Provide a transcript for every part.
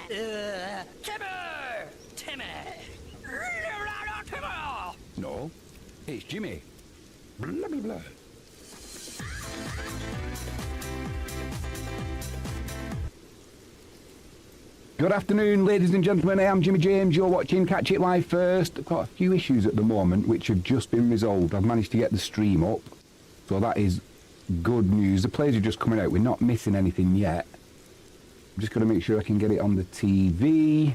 Timmy! No, it's Jimmy. Blah, blah, blah. Good afternoon, ladies and gentlemen. I am Jimmy James. You're watching Catch It Live First. I've got a few issues at the moment which have just been resolved. I've managed to get the stream up, so that is good news. The players are just coming out. We're not missing anything yet. I'm just going to make sure I can get it on the TV.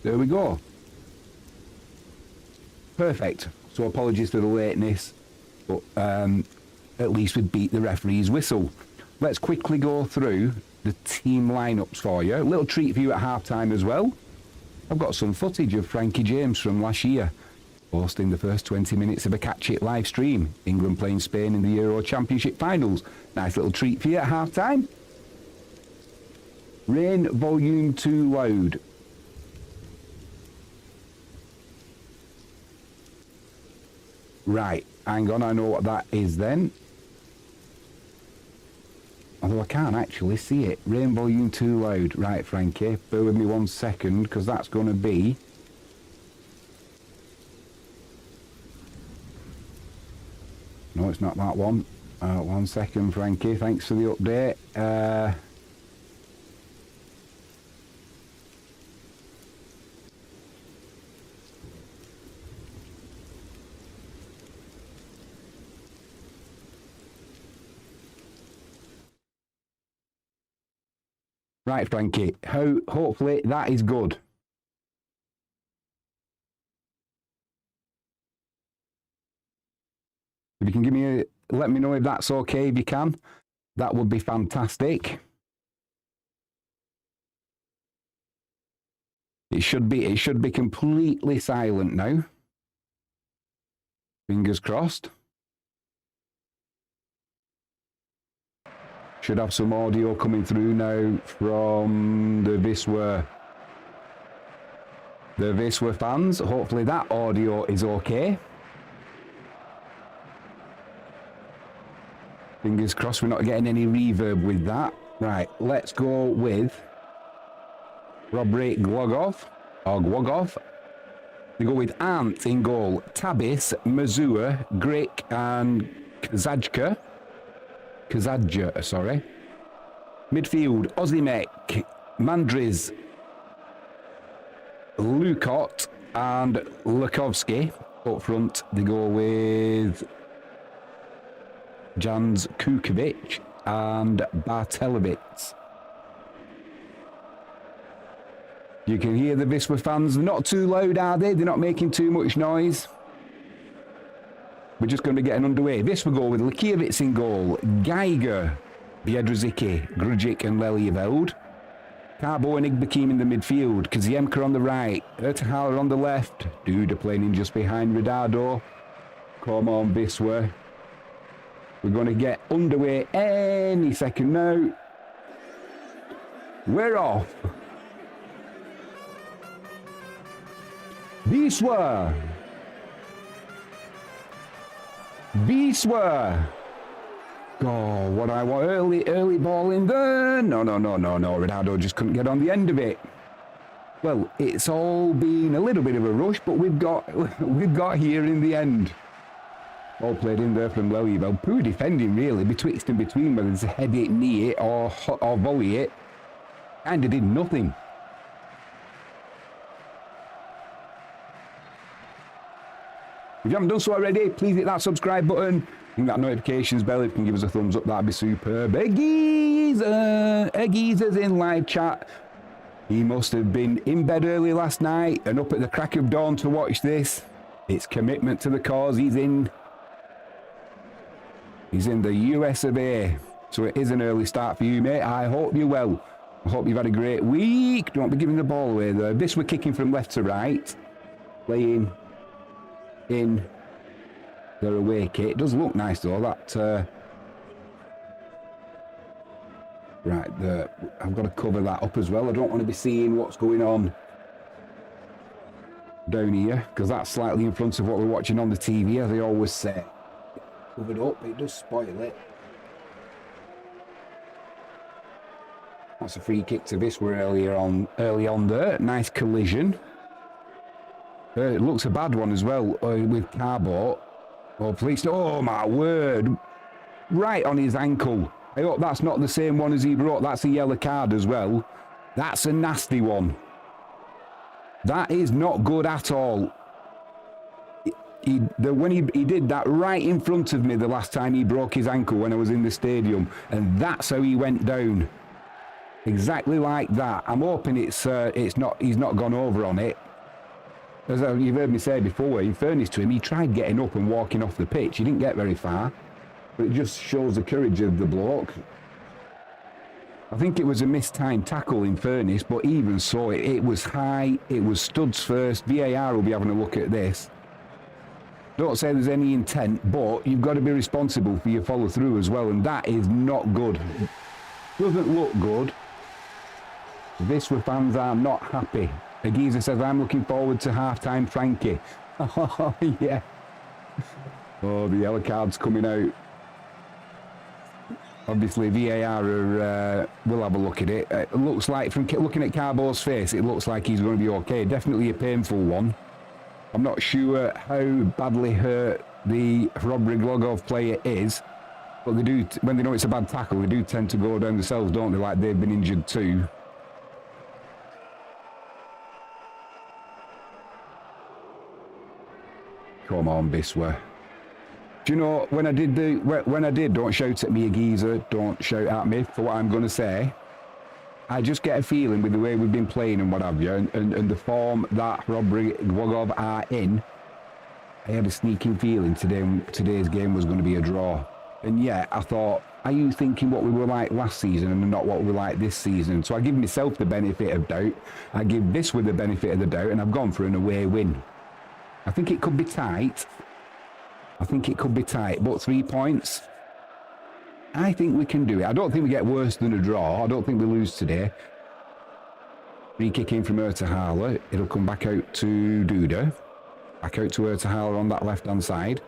There we go. Perfect. So apologies for the lateness, but at least we beat the referee's whistle. Let's quickly go through the team lineups for you. A little treat for you at half-time as well. I've got some footage of Frankie James from last year hosting the first 20 minutes of a Catch It live stream. England playing Spain in the Euro Championship finals. Nice little treat for you at half-time. Rain volume too loud. Right, hang on, I know what that is then. Although I can't actually see it. Rain volume too loud. Right, Frankie, bear with me 1 second, because that's going to be... No, it's not that one. 1 second, Frankie, thanks for the update. Right, Frankie, hopefully that is good. If you can give me let me know if that's okay, if you can. That would be fantastic. It should be completely silent now. Fingers crossed. Should have some audio coming through now from the Wisla fans. Hopefully that audio is okay. Fingers crossed we're not getting any reverb with that. Right, let's go with Chrobry Glogow, or Glogow. We go with Ant in goal, Tabis, Mazur, Grick and Kazadja, sorry. Midfield, Ozimek, Mandriz, Lukot and Lukovsky. Up front, they go with Jans Kukovic and Bartelevitz. You can hear the Wisla fans. They're not too loud, are they? They're not making too much noise. We're just going to get underway. Wisla go with Likiewicz in goal, Geiger, Biedrzycki, Grujic and Lelyeveld. Carbo and Igbekim in the midfield, Kaziemka on the right, Ertahaler on the left, Duda playing in just behind Ridado. Come on, Wisla. We're going to get underway any second now. We're off. Wisla. Oh, what I want. Early ball in there. No. Ronaldo just couldn't get on the end of it. Well, it's all been a little bit of a rush, but we've got here in the end. All played in there from Lelyeveld. Poor defending, really, betwixt and between, whether it's a head it, knee it, or volley it. Kind of did nothing. If you haven't done so already, please hit that subscribe button. Hit that notifications bell. If you can give us a thumbs up, that'd be superb. Eggie's in live chat. He must have been in bed early last night and up at the crack of dawn to watch this. It's commitment to the cause. He's in the US of A. So it is an early start for you, mate. I hope you're well. I hope you've had a great week. Don't be giving the ball away there. This we're kicking from left to right. Playing in their away kit. It does look nice though, that right there. I've got to cover that up as well. I don't want to be seeing what's going on down here, because that's slightly in front of what we're watching on the TV, as they always say. Covered up, it does spoil it. That's a free kick to Wisla early on there. Nice collision. It looks a bad one as well with Carbo. Oh, please. Oh, my word. Right on his ankle. I hope that's not the same one as he brought. That's a yellow card as well. That's a nasty one. That is not good at all. When he did that right in front of me the last time he broke his ankle when I was in the stadium. And that's how he went down. Exactly like that. I'm hoping he's not gone over on it. As you've heard me say before, in fairness to him, he tried getting up and walking off the pitch. He didn't get very far. But it just shows the courage of the bloke. I think it was a mistimed tackle in fairness, but even so, it was high. It was studs first. VAR will be having a look at this. Don't say there's any intent, but you've got to be responsible for your follow through as well, and that is not good. Doesn't look good. Wisla fans are not happy. A geezer says, I'm looking forward to half-time Frankie. Oh, yeah. Oh, the yellow card's coming out. Obviously, VAR will have a look at it. It looks like, from looking at Carbo's face, it looks like he's going to be okay. Definitely a painful one. I'm not sure how badly hurt the Chrobry Glogow player is, but they do, when they know it's a bad tackle, they do tend to go down themselves, don't they, like they've been injured too. Come on, Wisla. Do you know, when I did, don't shout at me, a geezer, don't shout at me for what I'm going to say. I just get a feeling with the way we've been playing and what have you, and the form that Chrobry Glogow are in, I had a sneaking feeling today's game was going to be a draw. And yeah, I thought, are you thinking what we were like last season and not what we were like this season? So I give myself the benefit of doubt. I give Wisla the benefit of the doubt, and I've gone for an away win. I think it could be tight. But 3 points, I think we can do it. I don't think we get worse than a draw. I don't think we lose today. Free kick in from Ertahala. It'll come back out to Duda. Back out to Ertahala on that left-hand side.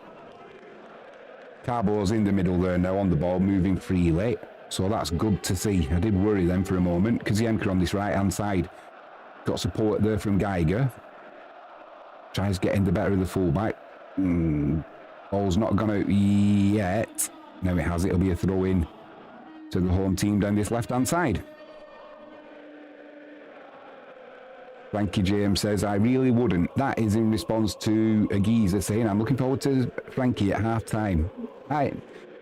Carbo's in the middle there now on the ball, moving freely. So that's good to see. I did worry then for a moment. Kazienka on this right-hand side. Got support there from Geiger. Tries getting the better of the fullback. Ball's not gone out yet. No, it has. It'll be a throw-in to the home team down this left-hand side. Frankie James says, I really wouldn't. That is in response to a geezer saying, I'm looking forward to Frankie at half-time. I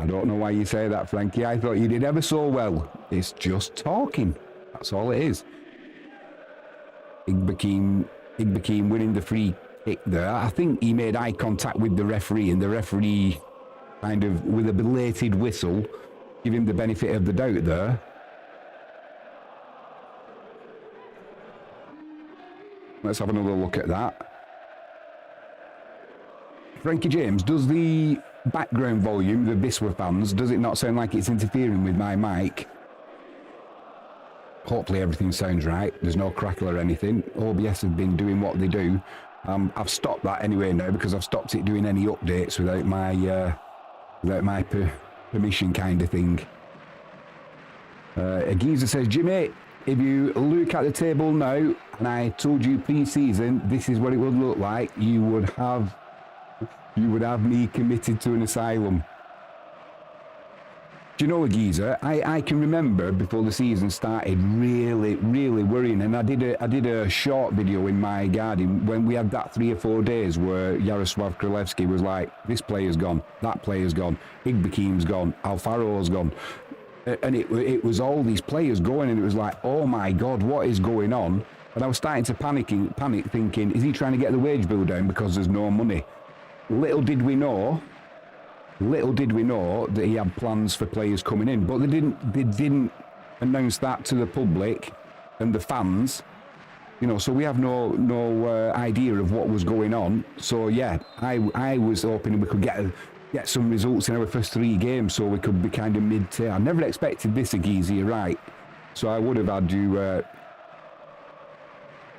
don't know why you say that, Frankie. I thought you did ever so well. It's just talking. That's all it is. Igbekeem winning the free kick there. I think he made eye contact with the referee, and the referee kind of, with a belated whistle, give him the benefit of the doubt there. Let's have another look at that. Frankie James, does the background volume, the Wisla fans, does it not sound like it's interfering with my mic? Hopefully everything sounds right. There's no crackle or anything. OBS have been doing what they do. I've stopped that anyway now, because I've stopped it doing any updates without my permission kind of thing. A geezer says, Jimmy, if you look at the table now, and I told you pre-season this is what it would look like, you would have me committed to an asylum. Do you know, a geezer? I can remember before the season started really worrying, and I did a short video in my garden when we had that 3 or 4 days where Yaroslav Kralevsky was like, this player's gone, that player's gone, Igbekeem's gone, Alfaro's gone, and it was all these players going, and it was like, oh my God, what is going on? And I was starting to panic thinking, is he trying to get the wage bill down because there's no money? Little did we know that he had plans for players coming in, but they didn't announce that to the public and the fans, you know, so we have no idea of what was going on. So yeah, I was hoping we could get some results in our first 3 games so we could be kind of mid-tier. I never expected this, Agizi, you're right. So I would have had you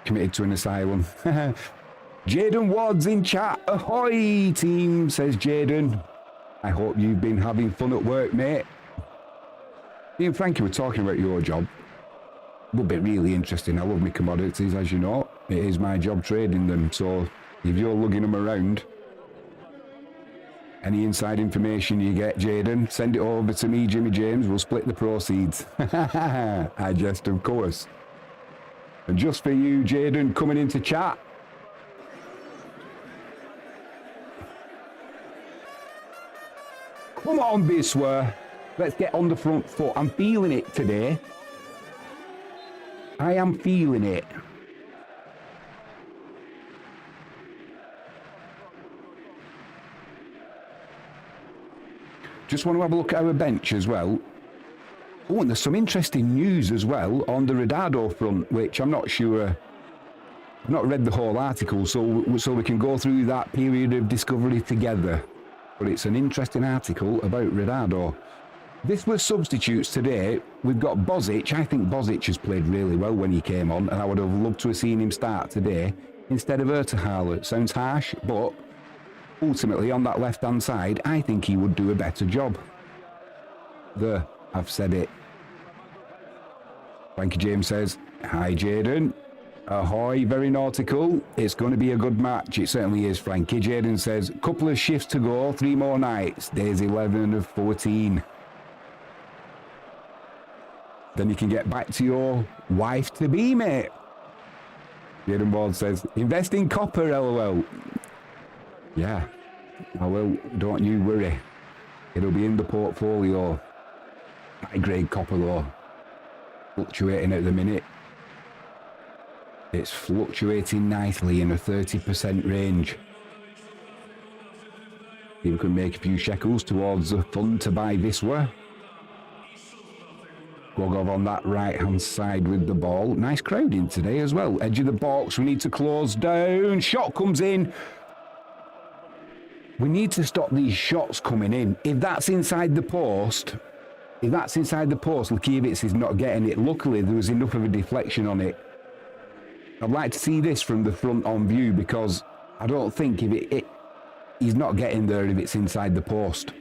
committed to an asylum. Jaden Ward's in chat. Ahoy, team, says Jaden. I hope you've been having fun at work, mate. Me and Frankie were talking about your job. Would be really interesting. I love my commodities, as you know. It is my job trading them. So if you're lugging them around, any inside information you get, Jaden, send it over to me, Jimmy James. We'll split the proceeds. I jest, of course. And just for you, Jaden, coming into chat. Come on, Wisla. Let's get on the front foot. I'm feeling it today. I am feeling it. Just want to have a look at our bench as well. Oh, and there's some interesting news as well on the Redardo front, which I'm not sure. I've not read the whole article, so we can go through that period of discovery together. But it's an interesting article about Redardo. This was substitutes today. We've got Bozic. I think Bozic has played really well when he came on, and I would have loved to have seen him start today instead of Ertehaler. Sounds harsh, but ultimately on that left-hand side, I think he would do a better job. There, I've said it. Frankie James says, hi Jaden. Ahoy, very nautical. It's going to be a good match. It certainly is, Frankie. Jaden says, couple of shifts to go, 3 more nights. Days 11 of 14. Then you can get back to your wife-to-be, mate. Jaden Ward says, invest in copper, LOL. Yeah, I will. Don't you worry. It'll be in the portfolio. High-grade copper, though. Fluctuating at the minute. It's fluctuating nicely in a 30% range. You can make a few shekels towards the fund to buy Wisla. Glogow on that right-hand side with the ball. Nice crowding today as well. Edge of the box. We need to close down. Shot comes in. We need to stop these shots coming in. If that's inside the post, Lukiewicz is not getting it. Luckily, there was enough of a deflection on it. I'd like to see this from the front on view because I don't think if he's not getting there if it's inside the post.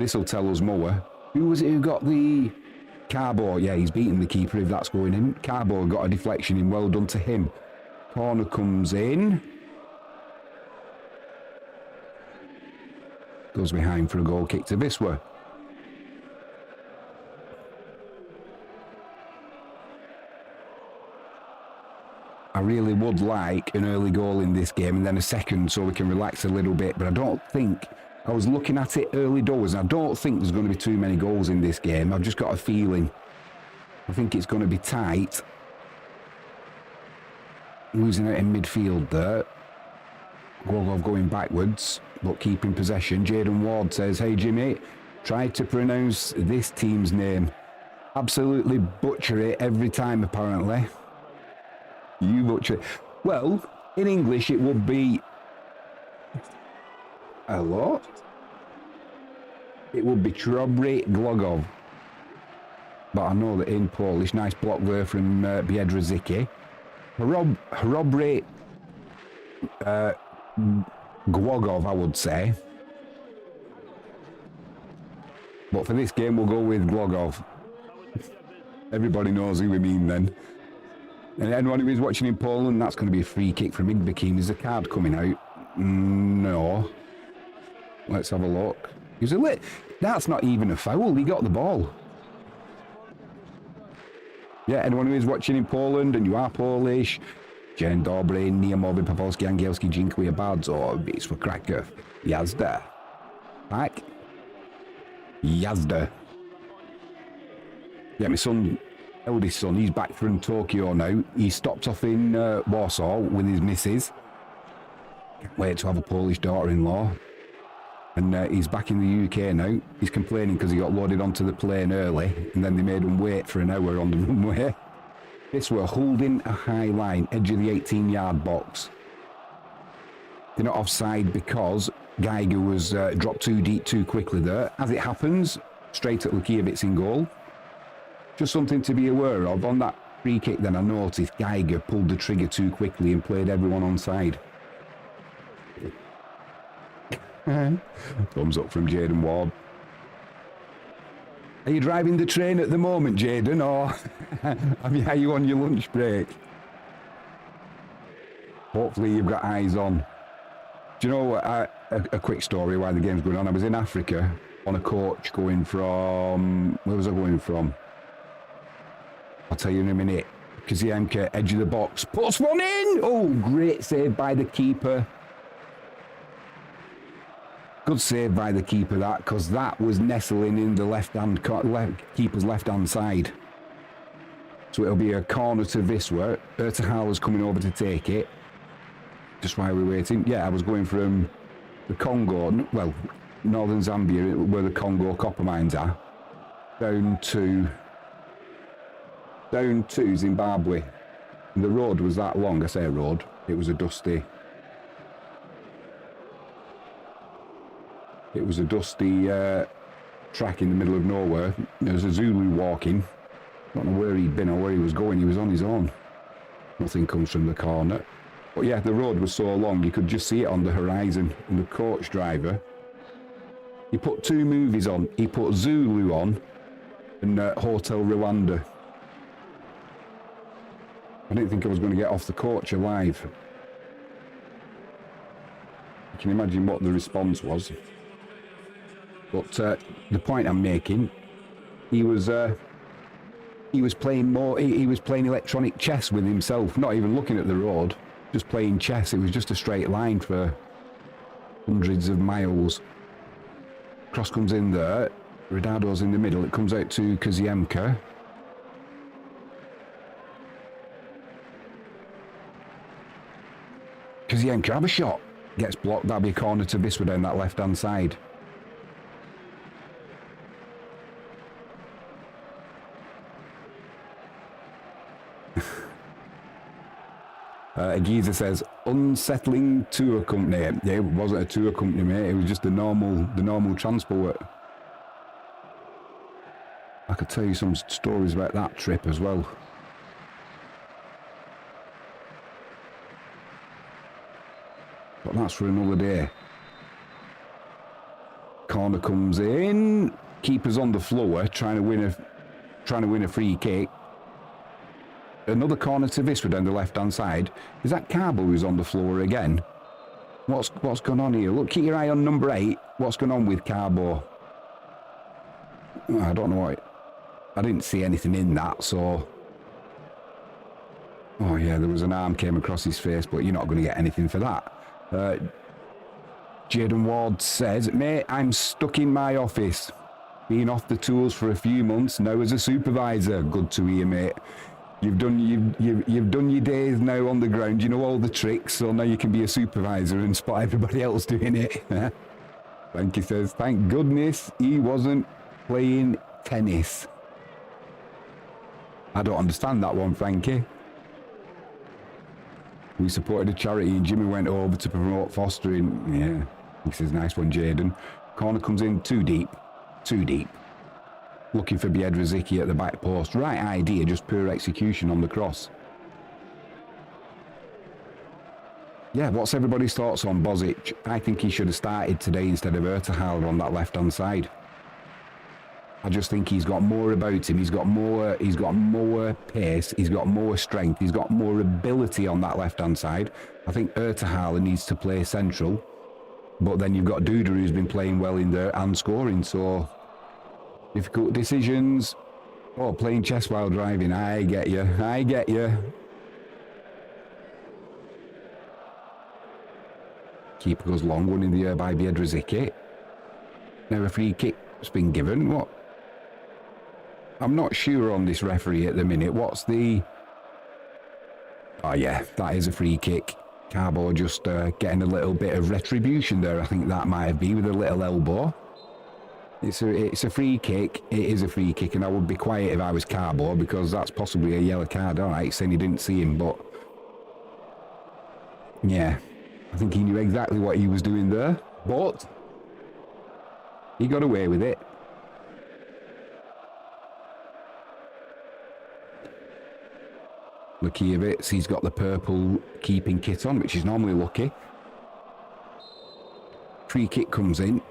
This will tell us more. Who was it who got the Carbo? Yeah, he's beating the keeper if that's going in. Carbo got a deflection in. Well done to him. Corner comes in. Goes behind for a goal kick to Wisla. I really would like an early goal in this game and then a second so we can relax a little bit, but I don't think, I was looking at it early doors, and I don't think there's going to be too many goals in this game. I've just got a feeling. I think it's going to be tight. Losing it in midfield there. Glogow going backwards, but keeping possession. Jaden Ward says, hey Jimmy, try to pronounce this team's name. Absolutely butcher it every time apparently. You butcher it. Well, in English it would be... Hello? It would be Chrobry Glogow. But I know that in Polish, nice block there from Biedrzycki. Chrobry Glogow, I would say. But for this game, we'll go with Glogow. Everybody knows who we mean then. And anyone who is watching in Poland, that's going to be a free kick from Igbekin. Is the card coming out? No. Let's have a look. That's not even a foul. He got the ball. Yeah, anyone who is watching in Poland and you are Polish, Dzień dobry, nie mówię po polski, angielski, dziękuję bardzo, Wisla Krakow, jazda. Tak? Jazda. Yeah, my son, eldest son, he's back from Tokyo now. He stopped off in Warsaw with his missus. Can't wait to have a Polish daughter-in-law. And he's back in the UK now. He's complaining because he got loaded onto the plane early and then they made him wait for an hour on the runway. This were holding a high line, edge of the 18-yard box. They're not offside because Geiger was dropped too deep too quickly there. As it happens, straight at Lukiewicz in goal. Just something to be aware of. On that free kick then I noticed Geiger pulled the trigger too quickly and played everyone onside. Thumbs up from Jaden Ward. Are you driving the train at the moment, Jaden, or are you on your lunch break? Hopefully you've got eyes on. Do you know a quick story while the game's going on? I was in Africa on a coach going from... Where was I going from? I'll tell you in a minute. Kaziemka, edge of the box, puts one in! Oh, great save by the keeper. Good save by the keeper, that, because that was nestling in the keeper's left-hand side. So it'll be a corner to Wisla. Ertahal was coming over to take it. Just while we're waiting. Yeah, I was going from the Congo, well, northern Zambia, where the Congo copper mines are, down to Zimbabwe. And the road was that long. I say a road. It was a dusty track in the middle of nowhere. There was a Zulu walking. I don't know where he'd been or where he was going. He was on his own. Nothing comes from the corner. But yeah, the road was so long you could just see it on the horizon. And the coach driver, he put two movies on. He put Zulu on and Hotel Rwanda. I didn't think I was going to get off the coach alive. You can imagine what the response was. But the point I'm making, he was playing electronic chess with himself, not even looking at the road, just playing chess. It was just a straight line for hundreds of miles. Cross comes in there, Ridado's in the middle, it comes out to Kaziemka. Kaziemka, have a shot. Gets blocked, that'll be a corner to Wisla down that left-hand side. Giza says, unsettling tour company. Yeah, it wasn't a tour company, mate. It was just the normal transport. I could tell you some stories about that trip as well. But that's for another day. Corner comes in. Keeper's on the floor, trying to win a free kick. Another corner to Wisla down the left-hand side. Is that Carbo who's on the floor again? What's going on here? Look, keep your eye on number 8. What's going on with Carbo? Oh, I don't know what... I didn't see anything in that, so... Oh, yeah, there was an arm came across his face, but you're not going to get anything for that. Jaden Ward says, mate, I'm stuck in my office. Been off the tools for a few months, now as a supervisor. Good to hear, mate. You've done your days now on the ground. You know all the tricks, so now you can be a supervisor and spot everybody else doing it. Frankie says, thank goodness he wasn't playing tennis. I don't understand that one, Frankie. We supported a charity and Jimmy went over to promote fostering. Yeah, he says, nice one, Jaden. Corner comes in too deep. Looking for Biedrzycki at the back post. Right idea, just poor execution on the cross. Yeah, what's everybody's thoughts on Bozic? I think he should have started today instead of Ertahal on that left-hand side. I just think he's got more about him. He's got more pace. He's got more strength. He's got more ability on that left-hand side. I think Ertahal needs to play central. But then you've got Duda who's been playing well in there and scoring, so... Difficult decisions. Oh, playing chess while driving. I get you. Keeper goes long, one in the air by Biedrzycki. Now a free kick's been given. What? I'm not sure on this referee at the minute. What's the... Oh yeah, that is a free kick. Carbo just getting a little bit of retribution there. I think that might be with a little elbow. It's a free kick. It is a free kick, and I would be quiet if I was Carbo because that's possibly a yellow card. All right, saying he didn't see him, but yeah, I think he knew exactly what he was doing there, but he got away with it. Lukiewicz, he's got the purple keeping kit on, which is normally lucky. Free kick comes in.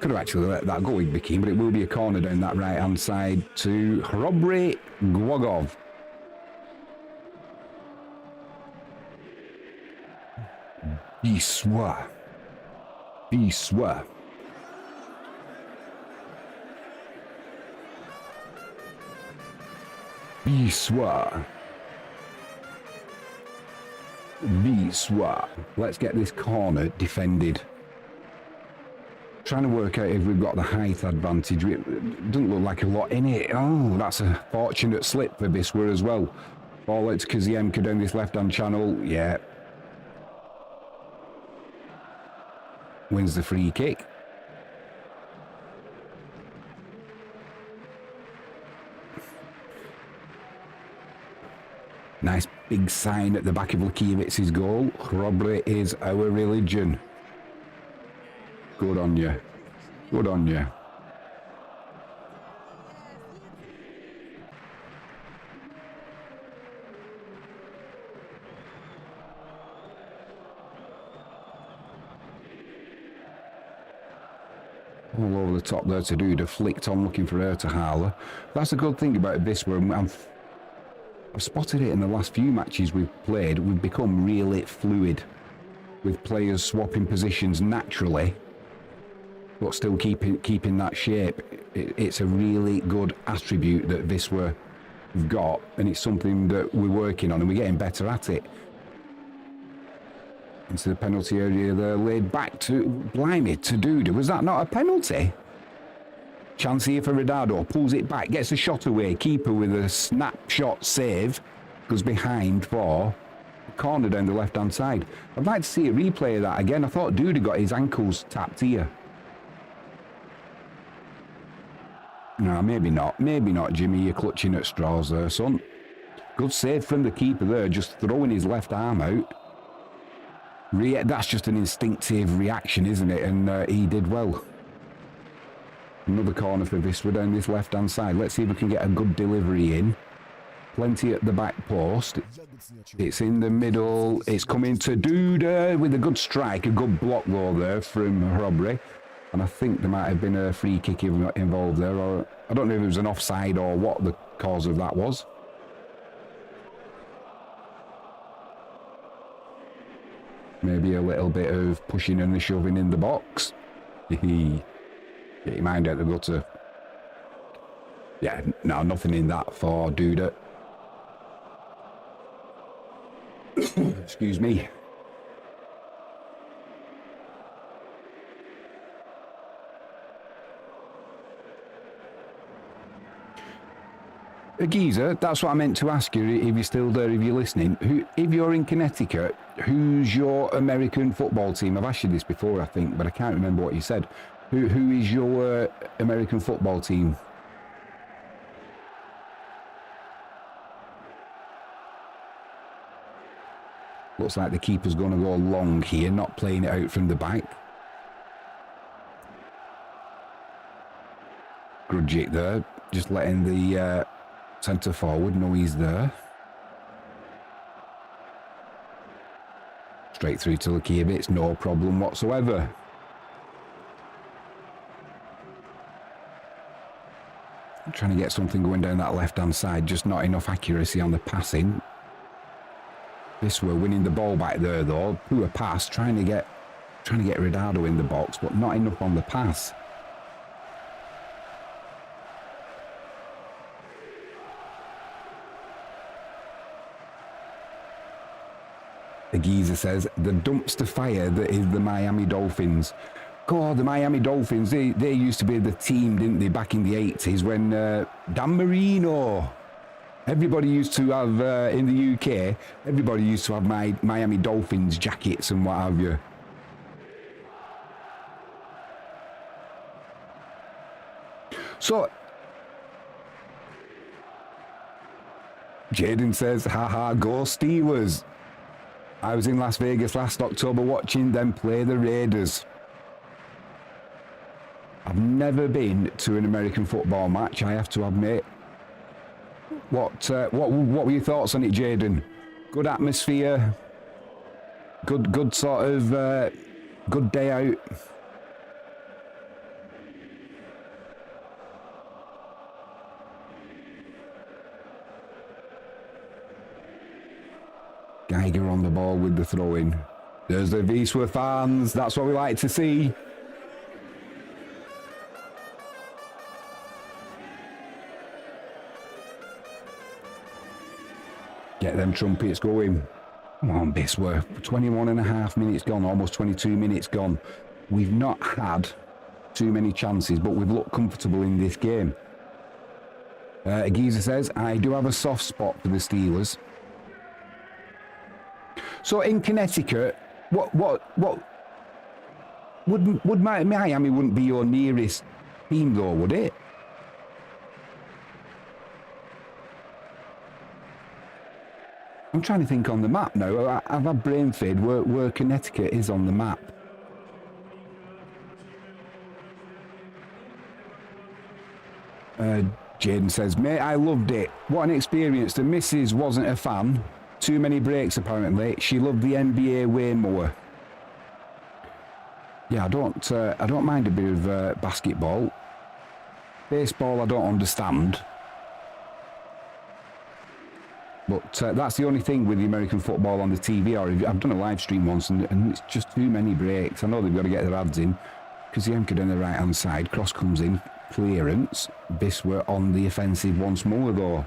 Could have actually let that go with Bikin, but it will be a corner down that right-hand side to Chrobry Glogow. Wisla. Wisla. Wisla. Wisla. Let's get this corner defended. Trying to work out if we've got the height advantage. It doesn't look like a lot in it. Oh, that's a fortunate slip for Wisla as well. Ball out to Kaziemka down this left-hand channel. Yeah. Wins the free kick. Nice big sign at the back of Lakiewicz's goal. Chrobry is our religion. Good on you. Good on you. All over the top there to Duda. Flicked on looking for her to Harler. That's a good thing about this one. I've spotted it in the last few matches we've played. We've become really fluid with players swapping positions naturally, but still keeping that shape. It's a really good attribute that Wisla have got, and it's something that we're working on, and we're getting better at it. Into the penalty area there, laid back to Blimey, to Duda. Was that not a penalty? Chance here for Ronaldo, pulls it back, gets a shot away. Keeper with a snapshot save, goes behind for corner down the left-hand side. I'd like to see a replay of that again. I thought Duda got his ankles tapped here. No, maybe not. Maybe not, Jimmy. You're clutching at straws there, son. Good save from the keeper there, just throwing his left arm out. That's just an instinctive reaction, isn't it? And he did well. Another corner for Wisla down this left-hand side. Let's see if we can get a good delivery in. Plenty at the back post. It's in the middle. It's coming to Duda with a good strike, a good block though there from Chrobry. And I think there might have been a free kick involved there, or I don't know if it was an offside or what the cause of that was. Maybe a little bit of pushing and shoving in the box. Get your mind out the gutter. Yeah, no, nothing in that for Duda. Excuse me. Geezer, that's what I meant to ask you, if you're still there, if you're listening. If you're in Connecticut, who's your American football team? I've asked you this before, I think, but I can't remember what you said. Who is your American football team? Looks like the keeper's going to go long here, not playing it out from the back. Grudgic there, just letting the centre forward know he's there. Straight through to Lakiewic, no problem whatsoever. I'm trying to get something going down that left-hand side, just not enough accuracy on the passing. Wisla winning the ball back there though. Poor pass, trying to get Ronaldo in the box, but not enough on the pass. The geezer says, the dumpster fire that is the Miami Dolphins. God, the Miami Dolphins, they used to be the team, didn't they, back in the 80s when Dan Marino. Everybody used to have, in the UK, everybody used to have Miami Dolphins jackets and what have you. So, Jaden says, haha, go Steelers. I was in Las Vegas last October watching them play the Raiders. I've never been to an American football match, I have to admit. What were your thoughts on it, Jaden? Good atmosphere, good sort of good day out. Geiger on the ball with the throw-in. There's the Wisla fans. That's what we like to see. Get them trumpets going. Come on, Wisla. 21 and a half minutes gone, almost 22 minutes gone. We've not had too many chances, but we've looked comfortable in this game. Giza says, I do have a soft spot for the Steelers. So in Connecticut, what would Miami wouldn't be your nearest team though, would it? I'm trying to think on the map now. I've had brain fade where Connecticut is on the map. Jaden says, mate, I loved it. What an experience. The missus wasn't a fan. Too many breaks, apparently. She loved the NBA way more. Yeah, I don't mind a bit of basketball. Baseball, I don't understand. But that's the only thing with the American football on the TV. Or I've done a live stream once, and it's just too many breaks. I know they've got to get their ads in. Because the Emka on the right-hand side, cross comes in, clearance. Wisla on the offensive once more, though.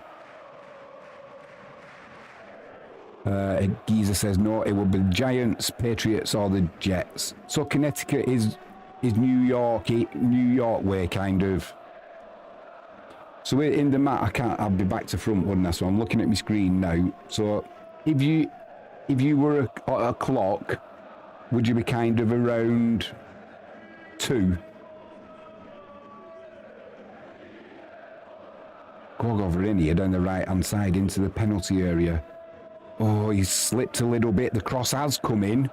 Giza says no, it will be the Giants, Patriots or the Jets. So Connecticut is New York way kind of. So in the map, I'll be back to front, wouldn't I? So I'm looking at my screen now. So if you were a clock, would you be kind of around 2? Glogow in here down the right hand side into the penalty area. Oh, he's slipped a little bit. The cross has come in.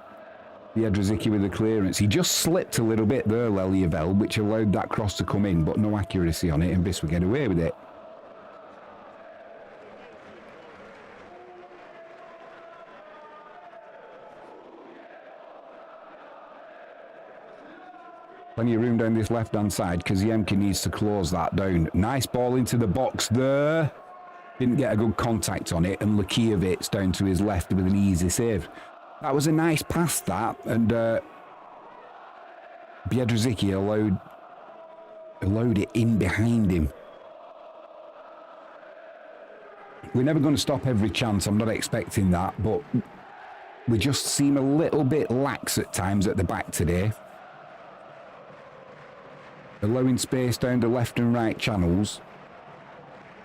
Biedrzycki with the clearance. He just slipped a little bit there, Lelievel, which allowed that cross to come in, but no accuracy on it, and Wisla get away with it. Plenty of room down this left-hand side because Yemka needs to close that down. Nice ball into the box there. Didn't get a good contact on it, and Lukievic's down to his left with an easy save. That was a nice pass, that, and Biedrzycki allowed it in behind him. We're never going to stop every chance, I'm not expecting that, but we just seem a little bit lax at times at the back today. Allowing space down the left and right channels.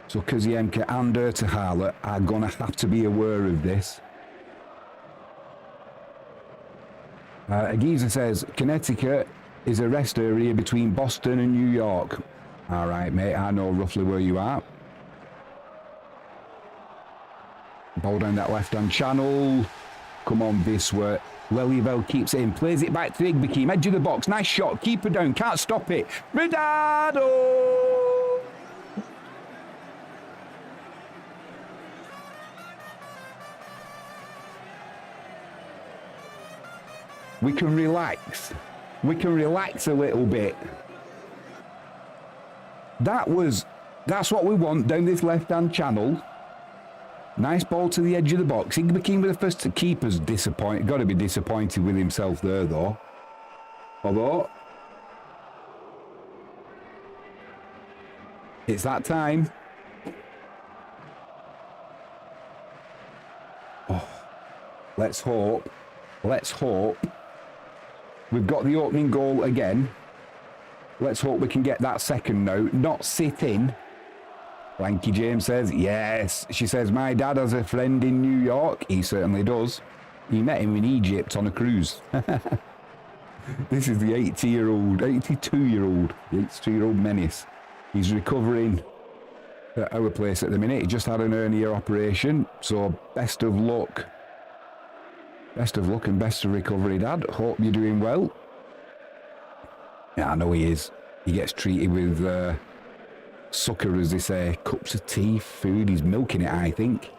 So Kazienka and Ertahala are going to have to be aware of this. Agiza says, Connecticut is a rest area between Boston and New York. All right, mate, I know roughly where you are. Ball down that left-hand channel. Come on, Wisla. Lelievel keeps it in, plays it back to Igbekim, edge of the box, nice shot, keeper down, can't stop it. Ridado! We can relax. We can relax a little bit. That's what we want down this left-hand channel. Nice ball to the edge of the box. Igbekim with the first. Keeper's disappointed. Got to be disappointed with himself there, though. Although it's that time. Oh, let's hope. Let's hope. We've got the opening goal again. Let's hope we can get that second now. Not sit in. Lanky James says, yes. She says, my dad has a friend in New York. He certainly does. He met him in Egypt on a cruise. This is the 82-year-old menace. He's recovering at our place at the minute. He just had an hernia operation. So best of luck. Best of luck and best of recovery, Dad. Hope you're doing well. Yeah, I know he is. He gets treated with sucker, as they say, cups of tea, food. He's milking it, I think.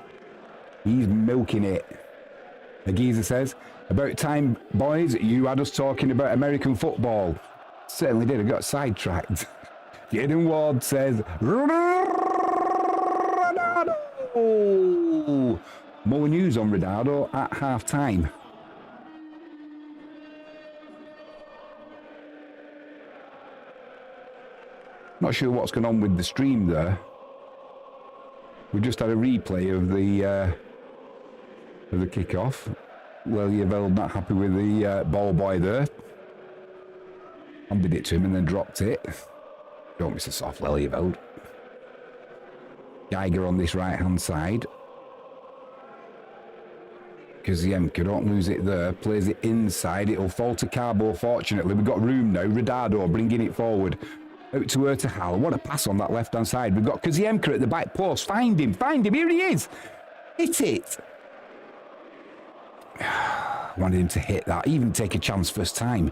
He's milking it. Agiza says, about time, boys, you had us talking about American football. Certainly did. I got sidetracked. Jaden Ward says, Ronaldo! More news on Radado at half-time. Not sure what's going on with the stream there. We just had a replay of the kick-off. Lelyeveld not happy with the ball boy there. Handed it to him and then dropped it. Don't miss a soft, Lelyeveld. Geiger on this right-hand side. Koziemka, don't lose it there. Plays it inside. It'll fall to Carbo, fortunately. We've got room now. Radado bringing it forward. Out to Ertahal. What a pass on that left-hand side. We've got Koziemka at the back post. Find him. Here he is. Hit it. Wanted him to hit that. Even take a chance first time.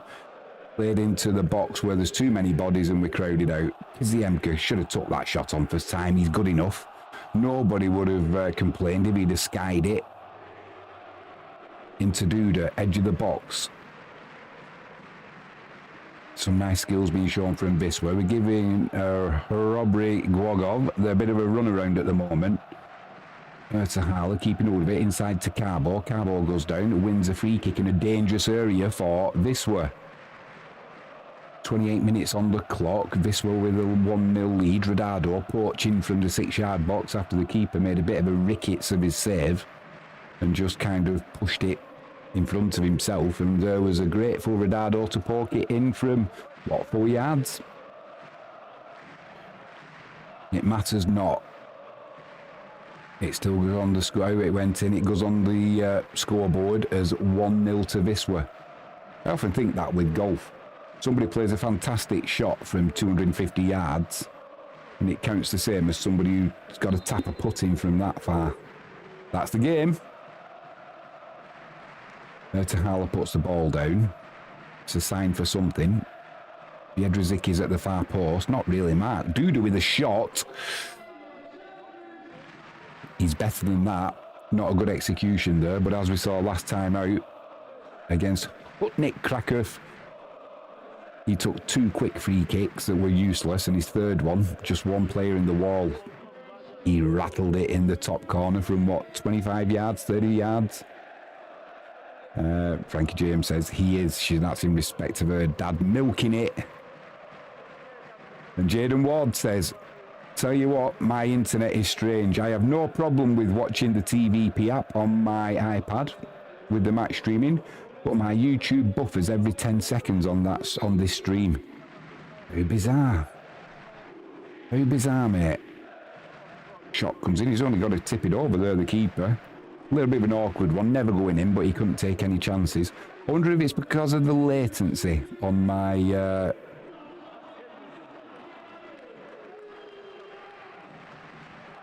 Played into the box where there's too many bodies and we're crowded out. Koziemka should have took that shot on first time. He's good enough. Nobody would have complained if he'd have skied it. Into Duda, edge of the box. Some nice skills being shown from Wisla. We're giving Chrobry Glogow a bit of a run around at the moment. Ertahal keeping hold of it inside to Carbo. Carbo goes down, wins a free kick in a dangerous area for Wisla. 28 minutes on the clock. Wisla with a 1-0 lead. Radado poaching from the 6-yard box after the keeper made a bit of a rickets of his save and just kind of pushed it in front of himself, and there was a grateful Radado to poke it in from, what, 4 yards? It matters not. It still goes on the score. It went in. It goes on the scoreboard as 1-0 to Wisla. I often think that with golf. Somebody plays a fantastic shot from 250 yards, and it counts the same as somebody who's got to tap a putt in from that far. That's the game. Ertahal puts the ball down. It's a sign for something. Jedrzicki's at the far post. Not really marked. Duda with a shot. He's better than that. Not a good execution there, but as we saw last time out against Liga Krakow, he took 2 quick free kicks that were useless, and his third one, just one player in the wall. He rattled it in the top corner from, what, 25 yards, 30 yards? Frankie James says he is. That's in respect of her dad milking it. And Jaden Ward says, tell you what, my internet is strange. I have no problem with watching the TVP app on my iPad with the match streaming, but my YouTube buffers every 10 seconds on this stream. Very bizarre. Very bizarre, mate. Shot comes in. He's only got to tip it over there, the keeper. A little bit of an awkward one, never going in, but he couldn't take any chances. I wonder if it's because of the latency on my...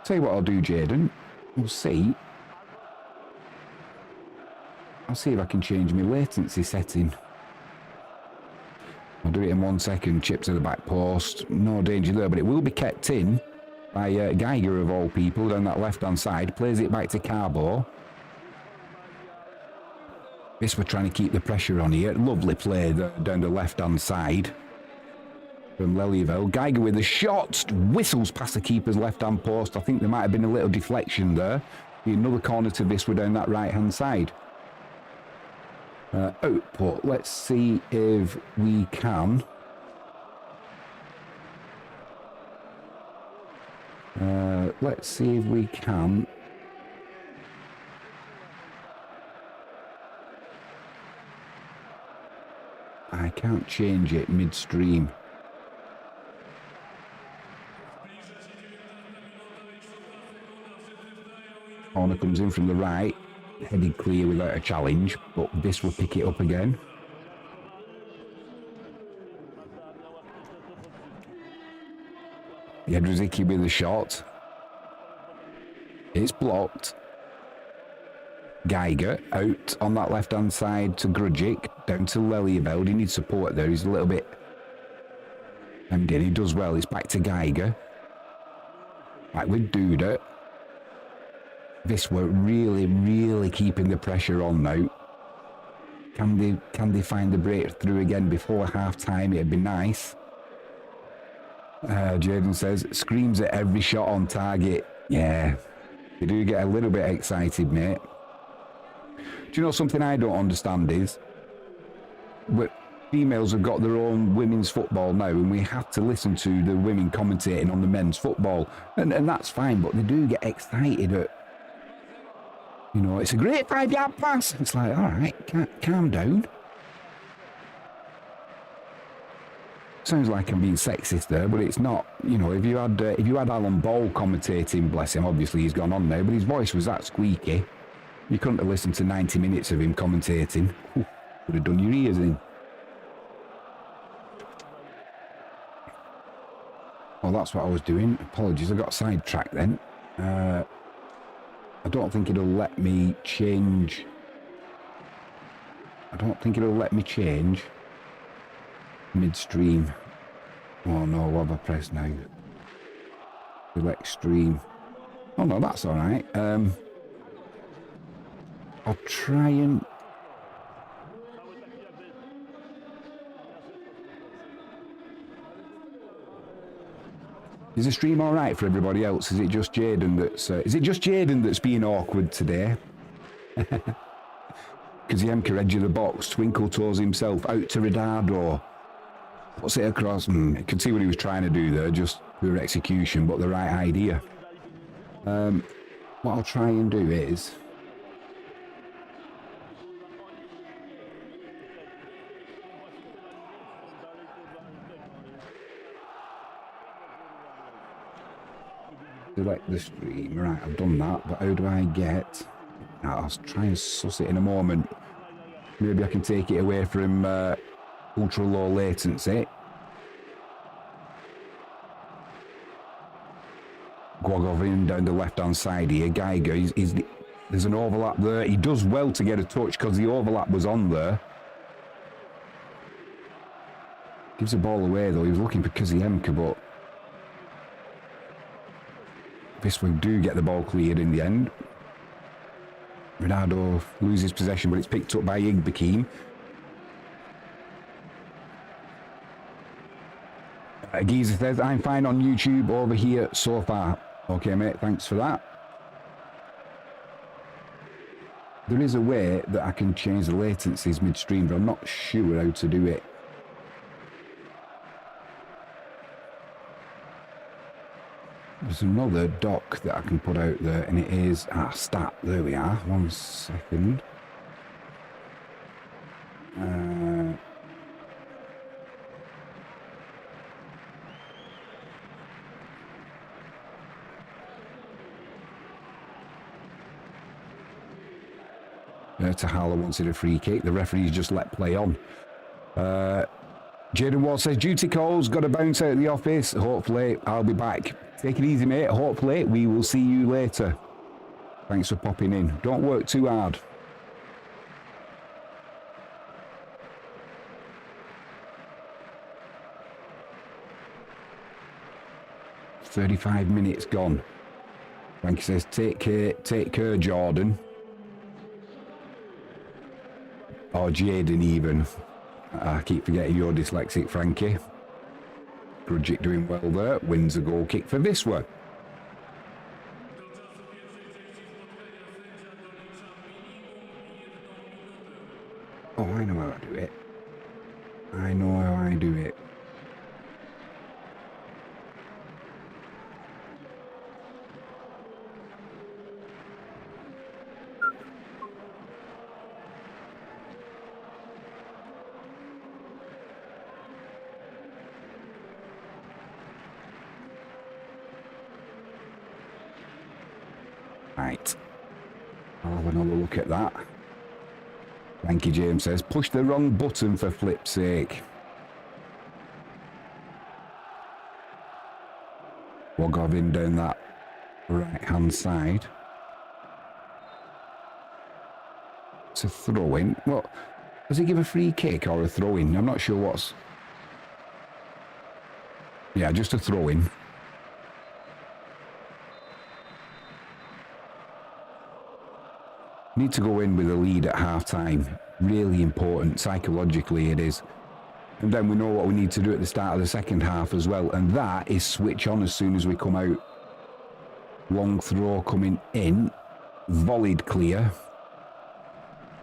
Tell you what I'll do, Jaden. We'll see. I'll see if I can change my latency setting. I'll do it in 1 second. Chip to the back post. No danger there, but it will be kept in by Geiger, of all people, down that left-hand side. Plays it back to Carbo. Wisla trying to keep the pressure on here. Lovely play down the left-hand side from Lelyeveld. Geiger with a shot. Whistles past the keeper's left-hand post. I think there might have been a little deflection there. Be another corner to Wisla down that right-hand side. Output. Let's see if we can... let's see if we can... I can't change it midstream. Corner comes in from the right, headed clear without a challenge, but this will pick it up again. Jedrzicki with the shot. It's blocked. Geiger out on that left-hand side to Grudzic, down to Lelyeveld. He needs support there. He's a little bit... And he does well. It's back to Geiger. Back with Duda. Wisla really, really keeping the pressure on now. Can they find the breakthrough again before half-time? It'd be nice. Jaden says, screams at every shot on target. Yeah. They do get a little bit excited, mate. Do you know something I don't understand is, but females have got their own women's football now, and we have to listen to the women commentating on the men's football, and that's fine, but they do get excited at, you know, it's a great 5-yard pass. It's like, all right, calm down. Sounds like I'm being sexist there, but it's not. You know, if you had Alan Ball commentating, bless him, obviously he's gone on now, but his voice was that squeaky. You couldn't have listened to 90 minutes of him commentating. Ooh, would have done your ears in. Well, that's what I was doing. Apologies, I got sidetracked then. I don't think it'll let me change. Midstream. Oh no, what have I pressed now? Select stream. Oh no, that's all right. I'll try and... Is the stream all right for everybody else? Is it just Jaden that's being awkward today? Because the Emka edge of the box, twinkle toes himself out to Ridardo. Puts it across. You can see what he was trying to do there, just poor execution, but the right idea. What I'll try and do is... select the stream. Right, I've done that, but how do I get... I'll try and suss it in a moment. Maybe I can take it away from ultra low latency. Glogow in down the left hand side here. Geiger, there's an overlap there. He does well to get a touch because the overlap was on there. Gives the ball away though. He was looking for Kaziemka, but Wisla do get the ball cleared in the end. Ridardo loses possession, but it's picked up by Igbekim. Geezer says, I'm fine on YouTube over here so far. Okay, mate, thanks for that. There is a way that I can change the latencies midstream, but I'm not sure how to do it. There's another dock that I can put out there, and it is stat. There we are. 1 second. Tahalo wanted a free kick. The referee's just let play on. Jaden Ward says, duty calls, got to bounce out of the office. Hopefully, I'll be back. Take it easy, mate. Hopefully, we will see you later. Thanks for popping in. Don't work too hard. "35 minutes gone." Frankie says, take care, Jordan. Or Jaden even. I keep forgetting you're dyslexic, Frankie. Grudgic doing well there. Wins a goal kick for Wisla. Oh, I know how I do it. I know how I do it. Right, I'll have another look at that. Thank you, James says, push the wrong button for flip's sake. Glogow in down that right hand side. It's a throw in. What? Does he give a free kick or a throw in? I'm not sure what's... Yeah, just a throw in. Need to go in with a lead at half-time. Really important. Psychologically, it is. And then we know what we need to do at the start of the second half as well. And that is switch on as soon as we come out. Long throw coming in. Volleyed clear.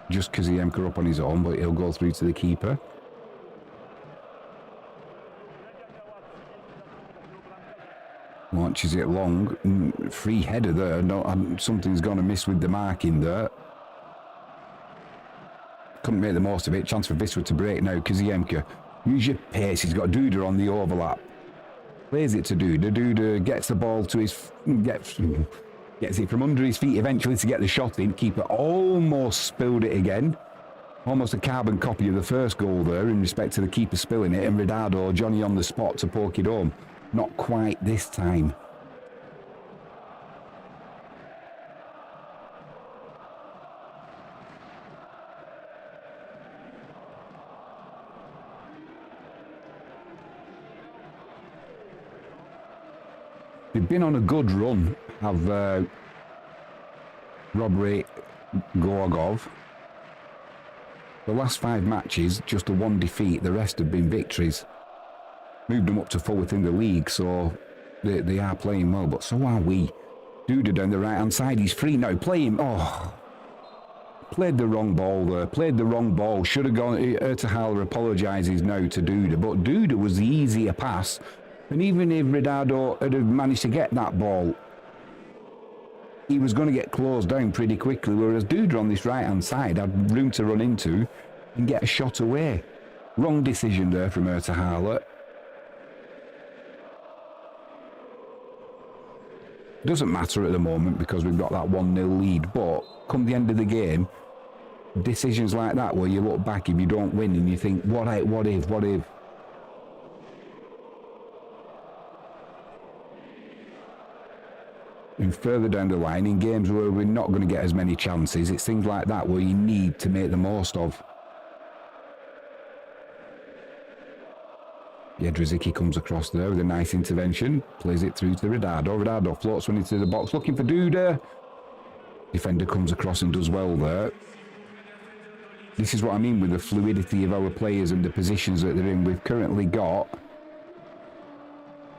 Just Kaziemka up on his own, but he'll go through to the keeper. Launches it long. Free header there. No, something's gone amiss with the marking there. Couldn't make the most of it. Chance for Wisla to break now. Kaziemka. Use your pace. He's got Duda on the overlap. Plays it to Duda. Duda gets the ball to his... Gets it from under his feet eventually to get the shot in. Keeper almost spilled it again. Almost a carbon copy of the first goal there in respect to the keeper spilling it. And Ridado, Johnny on the spot to poke it home. Not quite this time. They've been on a good run, have Chrobry Glogow. The last 5 matches, just a 1 defeat. The rest have been victories. Moved them up to 4th in the league, so they are playing well, but so are we. Duda down the right-hand side, he's free now. Play him. Oh, played the wrong ball there. Played the wrong ball. Should have gone. Ertahaler apologises now to Duda, but Duda was the easier pass. And even if Ridado had managed to get that ball, he was going to get closed down pretty quickly, whereas Duda on this right-hand side had room to run into and get a shot away. Wrong decision there from Ertahaler. Doesn't matter at the moment because we've got that 1-0 lead, but come the end of the game, decisions like that where you look back if you don't win and you think, what if? And further down the line, in games where we're not going to get as many chances, it's things like that where you need to make the most of. Jedrzejczyk comes across there with a nice intervention, plays it through to Ridado. Ridado floats one into the box, looking for Duda. Defender comes across and does well there. This is what I mean with the fluidity of our players and the positions that they're in. We've currently got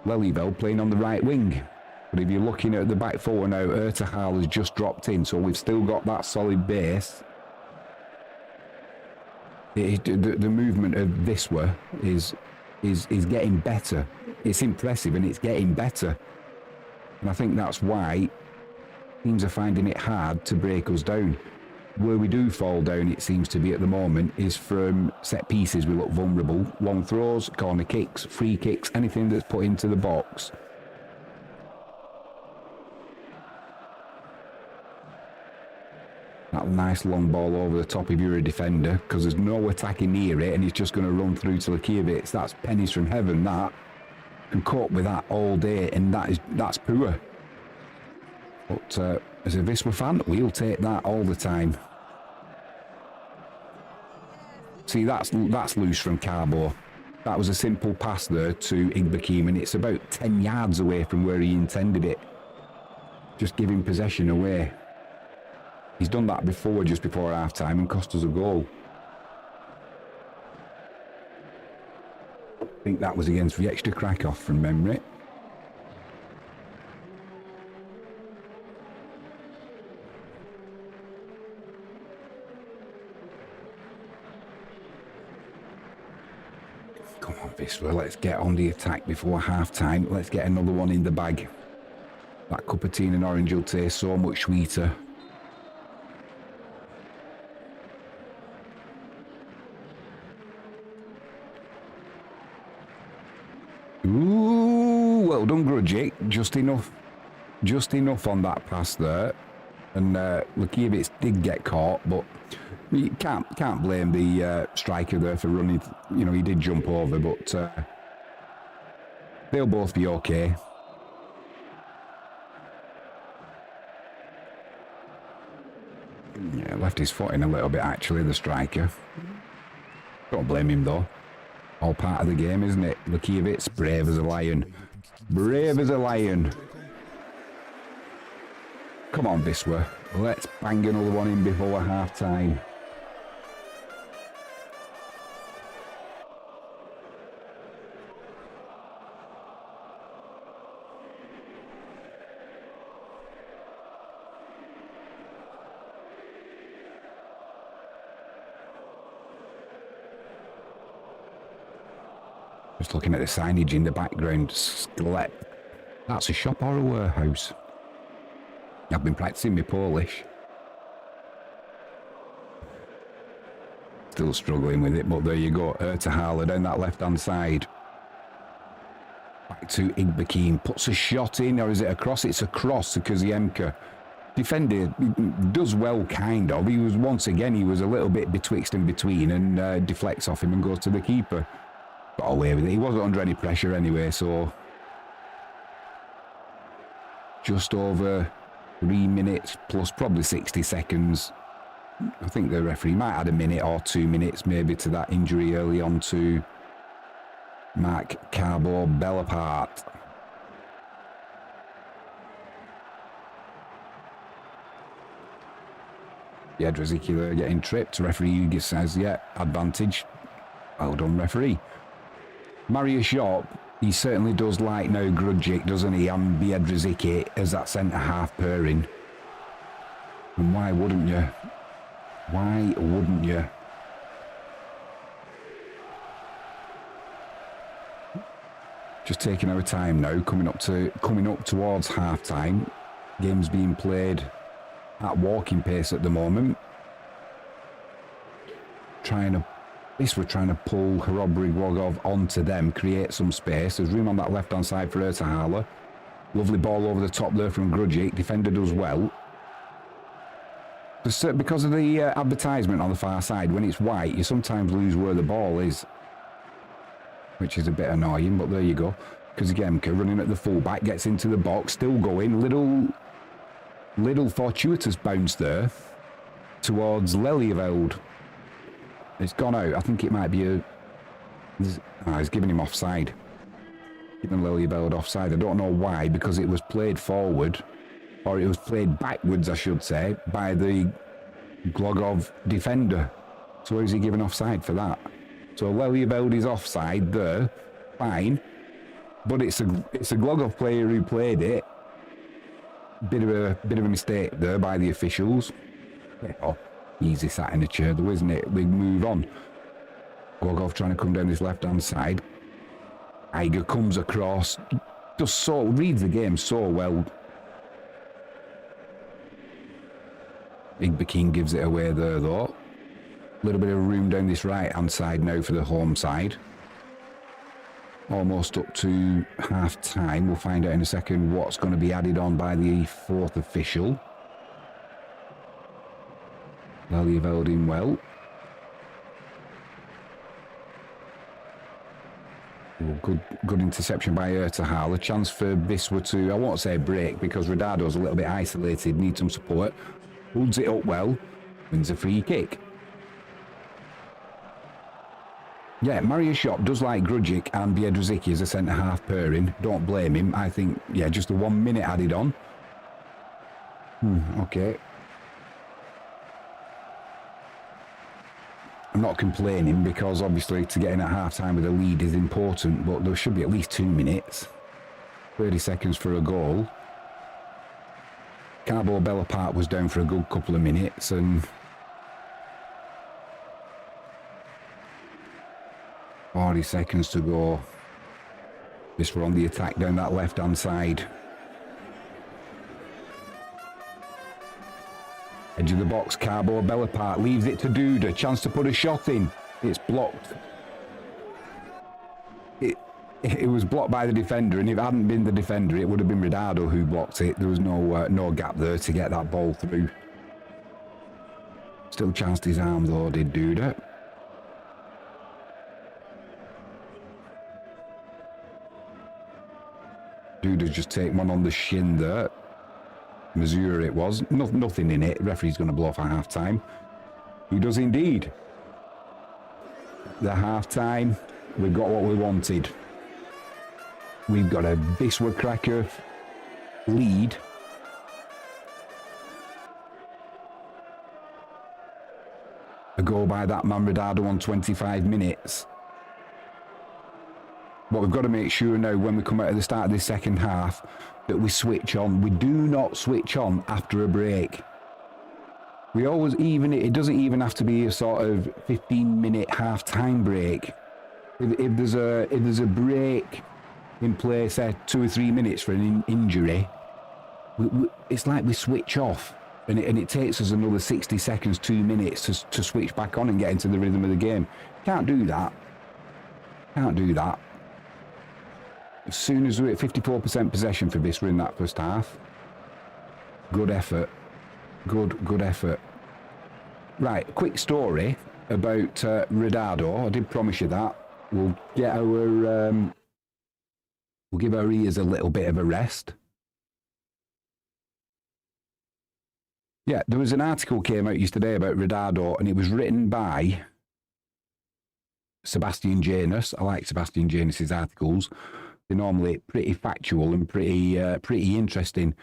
Lelyvel playing on the right wing. But if you're looking at the back four now, Ertahaler has just dropped in, so we've still got that solid base. The movement of Wisla is getting better. It's impressive and it's getting better. And I think that's why teams are finding it hard to break us down. Where we do fall down, it seems to be at the moment, is from set pieces we look vulnerable. Long throws, corner kicks, free kicks, anything that's put into the box. That nice long ball over the top if you're a defender, because there's no attacking near it and it's just going to run through to Lakiewicz. That's pennies from heaven, that. And cope with that all day, and that's poor. But as a Wisla fan, we'll take that all the time. See, that's loose from Carbo. That was a simple pass there to Igbakim, and it's about 10 yards away from where he intended it. Just giving possession away. He's done that before, just before half-time, and cost us a goal. I think that was against Wisla Krakow from memory. Come on, Wisla, let's get on the attack before half-time. Let's get another one in the bag. That cup of tea and orange will taste so much sweeter. Ooh, well done, Grudgic. Just enough on that pass there. And Lakiewicz did get caught, but you can't blame the striker there for running. You know, he did jump over, but they'll both be okay. Yeah, left his foot in a little bit, actually, the striker. Don't blame him, though. All part of the game, isn't it? Lakiewicz, brave as a lion. Brave as a lion. Come on, Wisla. Let's bang another one in before half-time. Just looking at the signage in the background. Sklep. That's a shop or a warehouse. I've been practicing my Polish. Still struggling with it, but there you go. Ertahala down that left-hand side. Back to Igbekeen. Puts a shot in, or is it a cross? It's a cross to Kuziemka. Defender does well, kind of. He was, once again, he was a little bit betwixt and between and deflects off him and goes to the keeper. Got away with it. He wasn't under any pressure anyway, so... Just over 3 minutes plus probably 60 seconds. I think the referee might add a minute or 2 minutes maybe to that injury early on to Mark Carbo Belapart. Yeah, Drezicula getting tripped. Referee says, yeah, advantage. Well done, referee. Mariusz Shop, he certainly does like now Grudgic, doesn't he? And Biedrzycki as that centre-half pairing. And why wouldn't you? Why wouldn't you? Just taking our time now, coming up towards half-time. Game's being played at walking pace at the moment. We're trying to pull Chrobry Glogow onto them, create some space. There's room on that left-hand side for Ertahala. Lovely ball over the top there from Grudgic. Defender does well. Because of the advertisement on the far side, when it's white, you sometimes lose where the ball is, which is a bit annoying, but there you go. Kuziemka running at the fullback, gets into the box, still going. Little fortuitous bounce there towards Lelyveld. It's gone out. I think it might be he's giving him offside. Giving Lelyveld offside. I don't know why, because it was played forward, or it was played backwards, I should say, by the Glogow defender. So is he giving offside for that? So Lelyveld is offside there. Fine. But it's a Glogow player who played it. Bit of a mistake there by the officials. Oh, easy sat in a chair though, isn't it? We move on. Glogow trying to come down this left-hand side. Eiger comes across. Reads the game so well. Igbekeen gives it away there though. A little bit of room down this right-hand side now for the home side. Almost up to half-time. We'll find out in a second what's going to be added on by the fourth official. Lelyveld in well. Oh, good interception by Ertahala. Chance for Wisla to, I won't say break, because Redado's a little bit isolated, needs some support. Holds it up well, wins a free kick. Yeah, Mariusz Shop does like Grudgic and Biedrzycki as a centre-half pairing. Don't blame him. I think, yeah, just the 1 minute added on. Okay. I'm not complaining because obviously to get in at half-time with a lead is important, but there should be at least 2 minutes. 30 seconds for a goal. Carbo Belapart was down for a good couple of minutes and... 40 seconds to go. This were on the attack down that left-hand side. Edge of the box, Carbo Belapart leaves it to Duda. Chance to put a shot in. It's blocked. It was blocked by the defender, and if it hadn't been the defender, it would have been Redado who blocked it. There was no gap there to get that ball through. Still chanced his arm though, did Duda. Duda's just taken one on the shin there. Missouri it was. Nothing in it. Referee's going to blow for half-time. He does indeed. The half-time, we've got what we wanted. We've got a Wisla Krakow lead. A goal by that man Redado on 25 minutes. But we've got to make sure now when we come out at the start of this second half that we switch on. We do not switch on after a break. We always, it doesn't even have to be a sort of 15-minute half-time break. if there's a break in play, say 2 or 3 minutes for an injury, it's like we switch off, and it takes us another 60 seconds, 2 minutes to switch back on and get into the rhythm of the game. Can't do that. Can't do that. As soon as we're at 54% possession for Wisla in that first half, good effort. Good effort. Right, quick story about Rodado. I did promise you that. We'll get our we'll give our ears a little bit of a rest. Yeah, there was an article came out yesterday about Rodado, and it was written by Sebastian Janus. I like Sebastian Janus's articles. They're normally pretty factual and pretty interesting.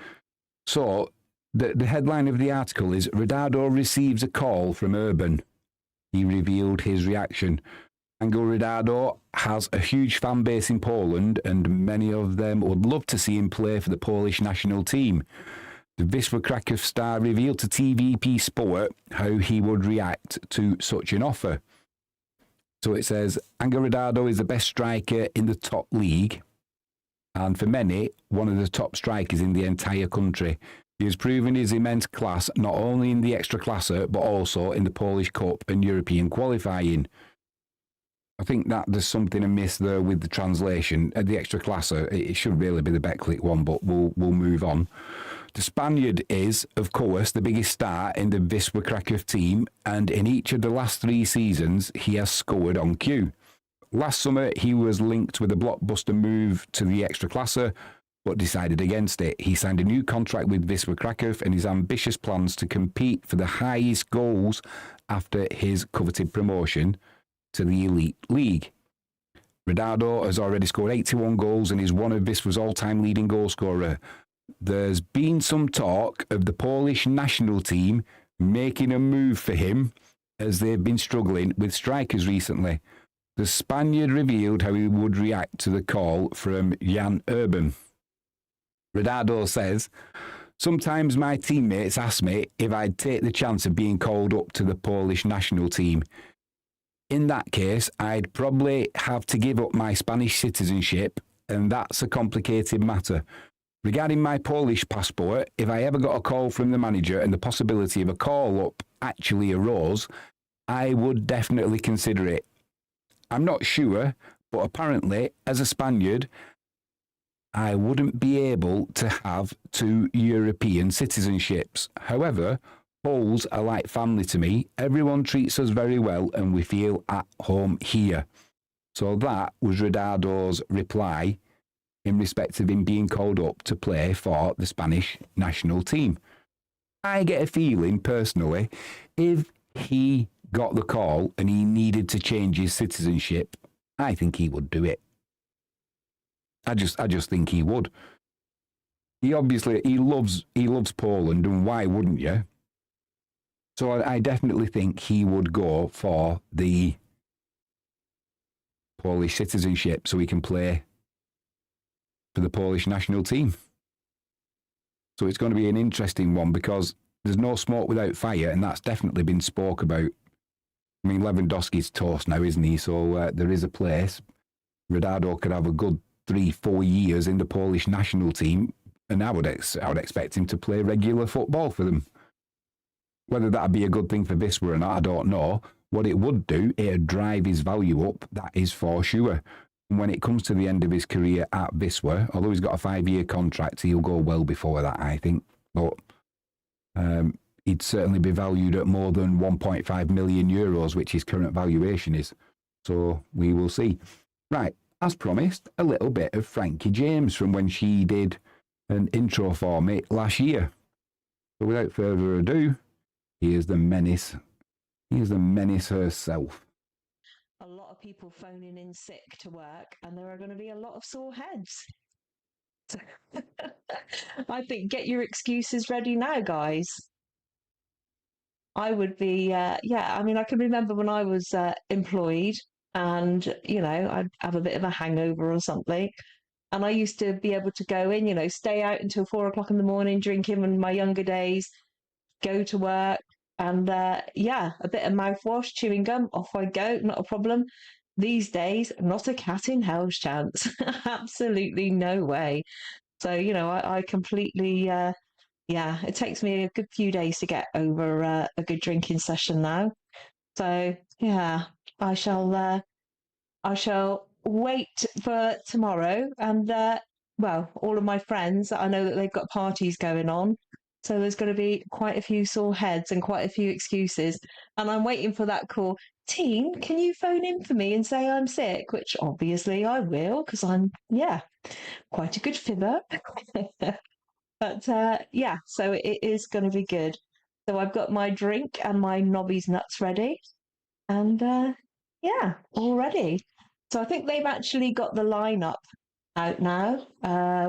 So the headline of the article is Rodado receives a call from Urban. He revealed his reaction. Angel Rodado has a huge fan base in Poland, and many of them would love to see him play for the Polish national team. The Wisla Krakow star revealed to TVP Sport how he would react to such an offer. So it says, Angel Rodado is the best striker in the top league, and for many, one of the top strikers in the entire country. He has proven his immense class not only in the Ekstraklasa, but also in the Polish Cup and European qualifying. I think that there's something amiss there with the translation. At the Ekstraklasa, it should really be the Betclic one, but we'll move on. The Spaniard is, of course, the biggest star in the Wisla Krakow team, and in each of the last 3 seasons, he has scored on cue. Last summer, he was linked with a blockbuster move to the Ekstraklasa, but decided against it. He signed a new contract with Wisla Krakow, and his ambitious plans to compete for the highest goals after his coveted promotion to the Elite League. Rodado has already scored 81 goals and is one of Wisla's all-time leading goal scorer. There's been some talk of the Polish national team making a move for him, as they've been struggling with strikers recently. The Spaniard revealed how he would react to the call from Jan Urban. Rodado says, sometimes my teammates ask me if I'd take the chance of being called up to the Polish national team. In that case, I'd probably have to give up my Spanish citizenship, and that's a complicated matter. Regarding my Polish passport, if I ever got a call from the manager and the possibility of a call-up actually arose, I would definitely consider it. I'm not sure, but apparently, as a Spaniard, I wouldn't be able to have 2 European citizenships. However, Poles are like family to me. Everyone treats us very well and we feel at home here. So that was Rodado's reply in respect of him being called up to play for the Spanish national team. I get a feeling, personally, if he got the call and he needed to change his citizenship, I think he would do it. I just think he would. He loves Poland, and why wouldn't you? So I definitely think he would go for the Polish citizenship so he can play for the Polish national team. So it's going to be an interesting one because there's no smoke without fire, and that's definitely been spoke about. I mean, Lewandowski's toast now, isn't he? So there is a place. Rodado could have a good 3-4 years in the Polish national team, and I would expect him to play regular football for them. Whether that'd be a good thing for Wisla or not, I don't know. What it would do, it'd drive his value up, that is for sure. And when it comes to the end of his career at Wisla, although he's got a 5-year contract, he'll go well before that, I think. But he'd certainly be valued at more than 1.5 million euros, which his current valuation is. So we will see. Right, as promised, a little bit of Frankie James from when she did an intro for me last year. So without further ado, here's the menace. Here's the menace herself. A lot of people phoning in sick to work, and there are going to be a lot of sore heads. I think get your excuses ready now, guys. I would be, I mean, I can remember when I was employed and, I'd have a bit of a hangover or something. And I used to be able to go in, stay out until 4 o'clock in the morning, drinking in my younger days, go to work. And a bit of mouthwash, chewing gum, off I go, not a problem. these days, not a cat in hell's chance. Absolutely no way. So, I completely, yeah, it takes me a good few days to get over a good drinking session now. So, yeah, I shall, uh, I shall wait for tomorrow. And, well, all of my friends, I know that they've got parties going on. So there's going to be quite a few sore heads and quite a few excuses. And I'm waiting for that call. Team, can you phone in for me and say I'm sick? Which obviously I will, because I'm, yeah, quite a good fibber. But yeah, so it is going to be good. So I've got my drink and my Nobby's nuts ready. And yeah, all ready. So I think they've actually got the lineup out now.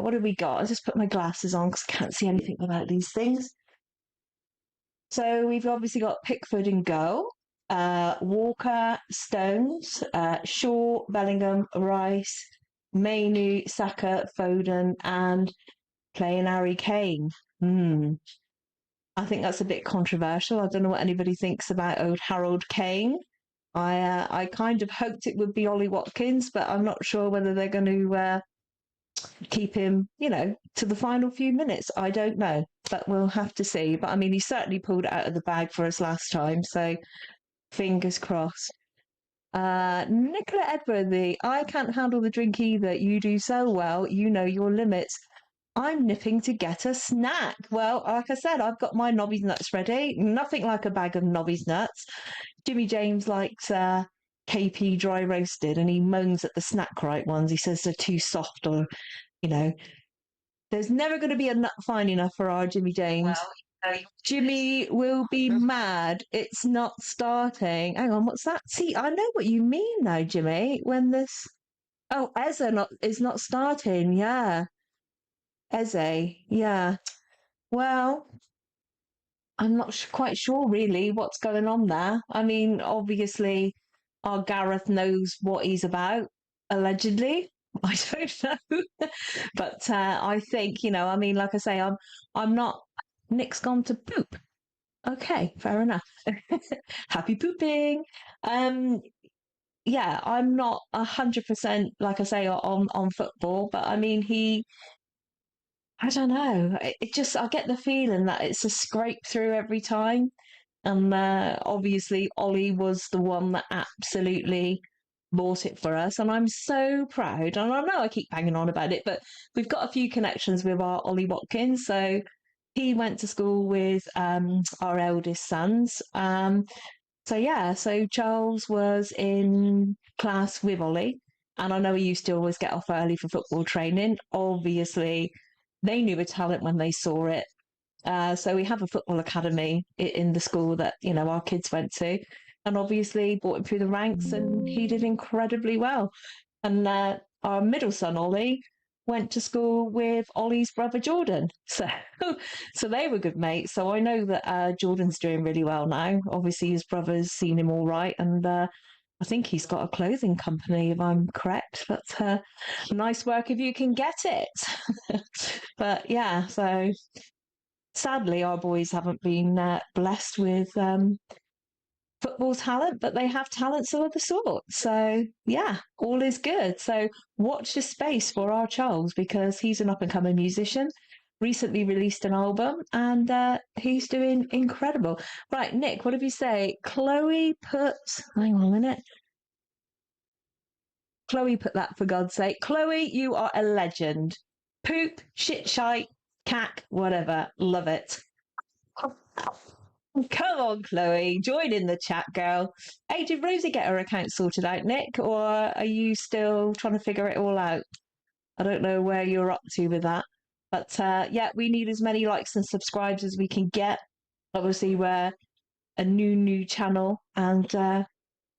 What have we got? I just put my glasses on because I can't see anything about these things. So we've obviously got Pickford in goal, Walker, Stones, Shaw, Bellingham, Rice, Mainu, Saka, Foden, and playing Harry Kane. Hmm. I think that's a bit controversial. I don't know what anybody thinks about old Harold Kane. I kind of hoped it would be Ollie Watkins, but I'm not sure whether they're going to keep him, to the final few minutes. I don't know, but we'll have to see. But I mean, he certainly pulled it out of the bag for us last time, so fingers crossed. Nicola Edworthy, I can't handle the drink either. You do so well. You know your limits. I'm nipping to get a snack. Well, like I said, I've got my Nobby's nuts ready. Nothing like a bag of Nobby's nuts. Jimmy James likes KP dry roasted, and he moans at the snack right ones. He says they're too soft, or there's never going to be a nut fine enough for our Jimmy James. Well, Jimmy will be mad. It's not starting. Hang on, what's that? See, I know what you mean now, Jimmy. When this, Eze is not starting. Yeah, Eze. Yeah. Well, I'm not quite sure really what's going on there. I mean, obviously, our Gareth knows what he's about, allegedly. I don't know, but I think I mean, like I say, I'm not. Nick's gone to poop. Okay, fair enough. Happy pooping. Yeah, I'm not 100%, like I say, on football, but I mean, I don't know. It just, I get the feeling that it's a scrape through every time. And obviously, Ollie was the one that absolutely bought it for us. And I'm so proud. And I know I keep banging on about it, but we've got a few connections with our Ollie Watkins. So he went to school with our eldest sons. So yeah, so Charles was in class with Ollie. And I know he used to always get off early for football training. Obviously, they knew a talent when they saw it. So we have a football academy in the school that our kids went to, and obviously brought him through the ranks, and he did incredibly well. And our middle son Ollie went to school with Ollie's brother Jordan, so they were good mates. So I know that Jordan's doing really well now. Obviously, his brother's seen him all right, and I think he's got a clothing company, if I'm correct. But nice work if you can get it. But yeah, so sadly, our boys haven't been blessed with football talent, but they have talents of other sorts. So, yeah, all is good. So, watch this space for our Charles, because he's an up and coming musician, recently released an album, and he's doing incredible. Right, Nick, what did you say? Chloe put, hang on a minute. Chloe put that, for God's sake. Chloe, you are a legend. Poop, shit, shite, cack, whatever. Love it. Come on, Chloe, join in the chat, girl. Hey, did Rosie get her account sorted out, Nick, or are you still trying to figure it all out? I don't know where you're up to with that. But yeah, we need as many likes and subscribes as we can get. Obviously, we're a new channel, and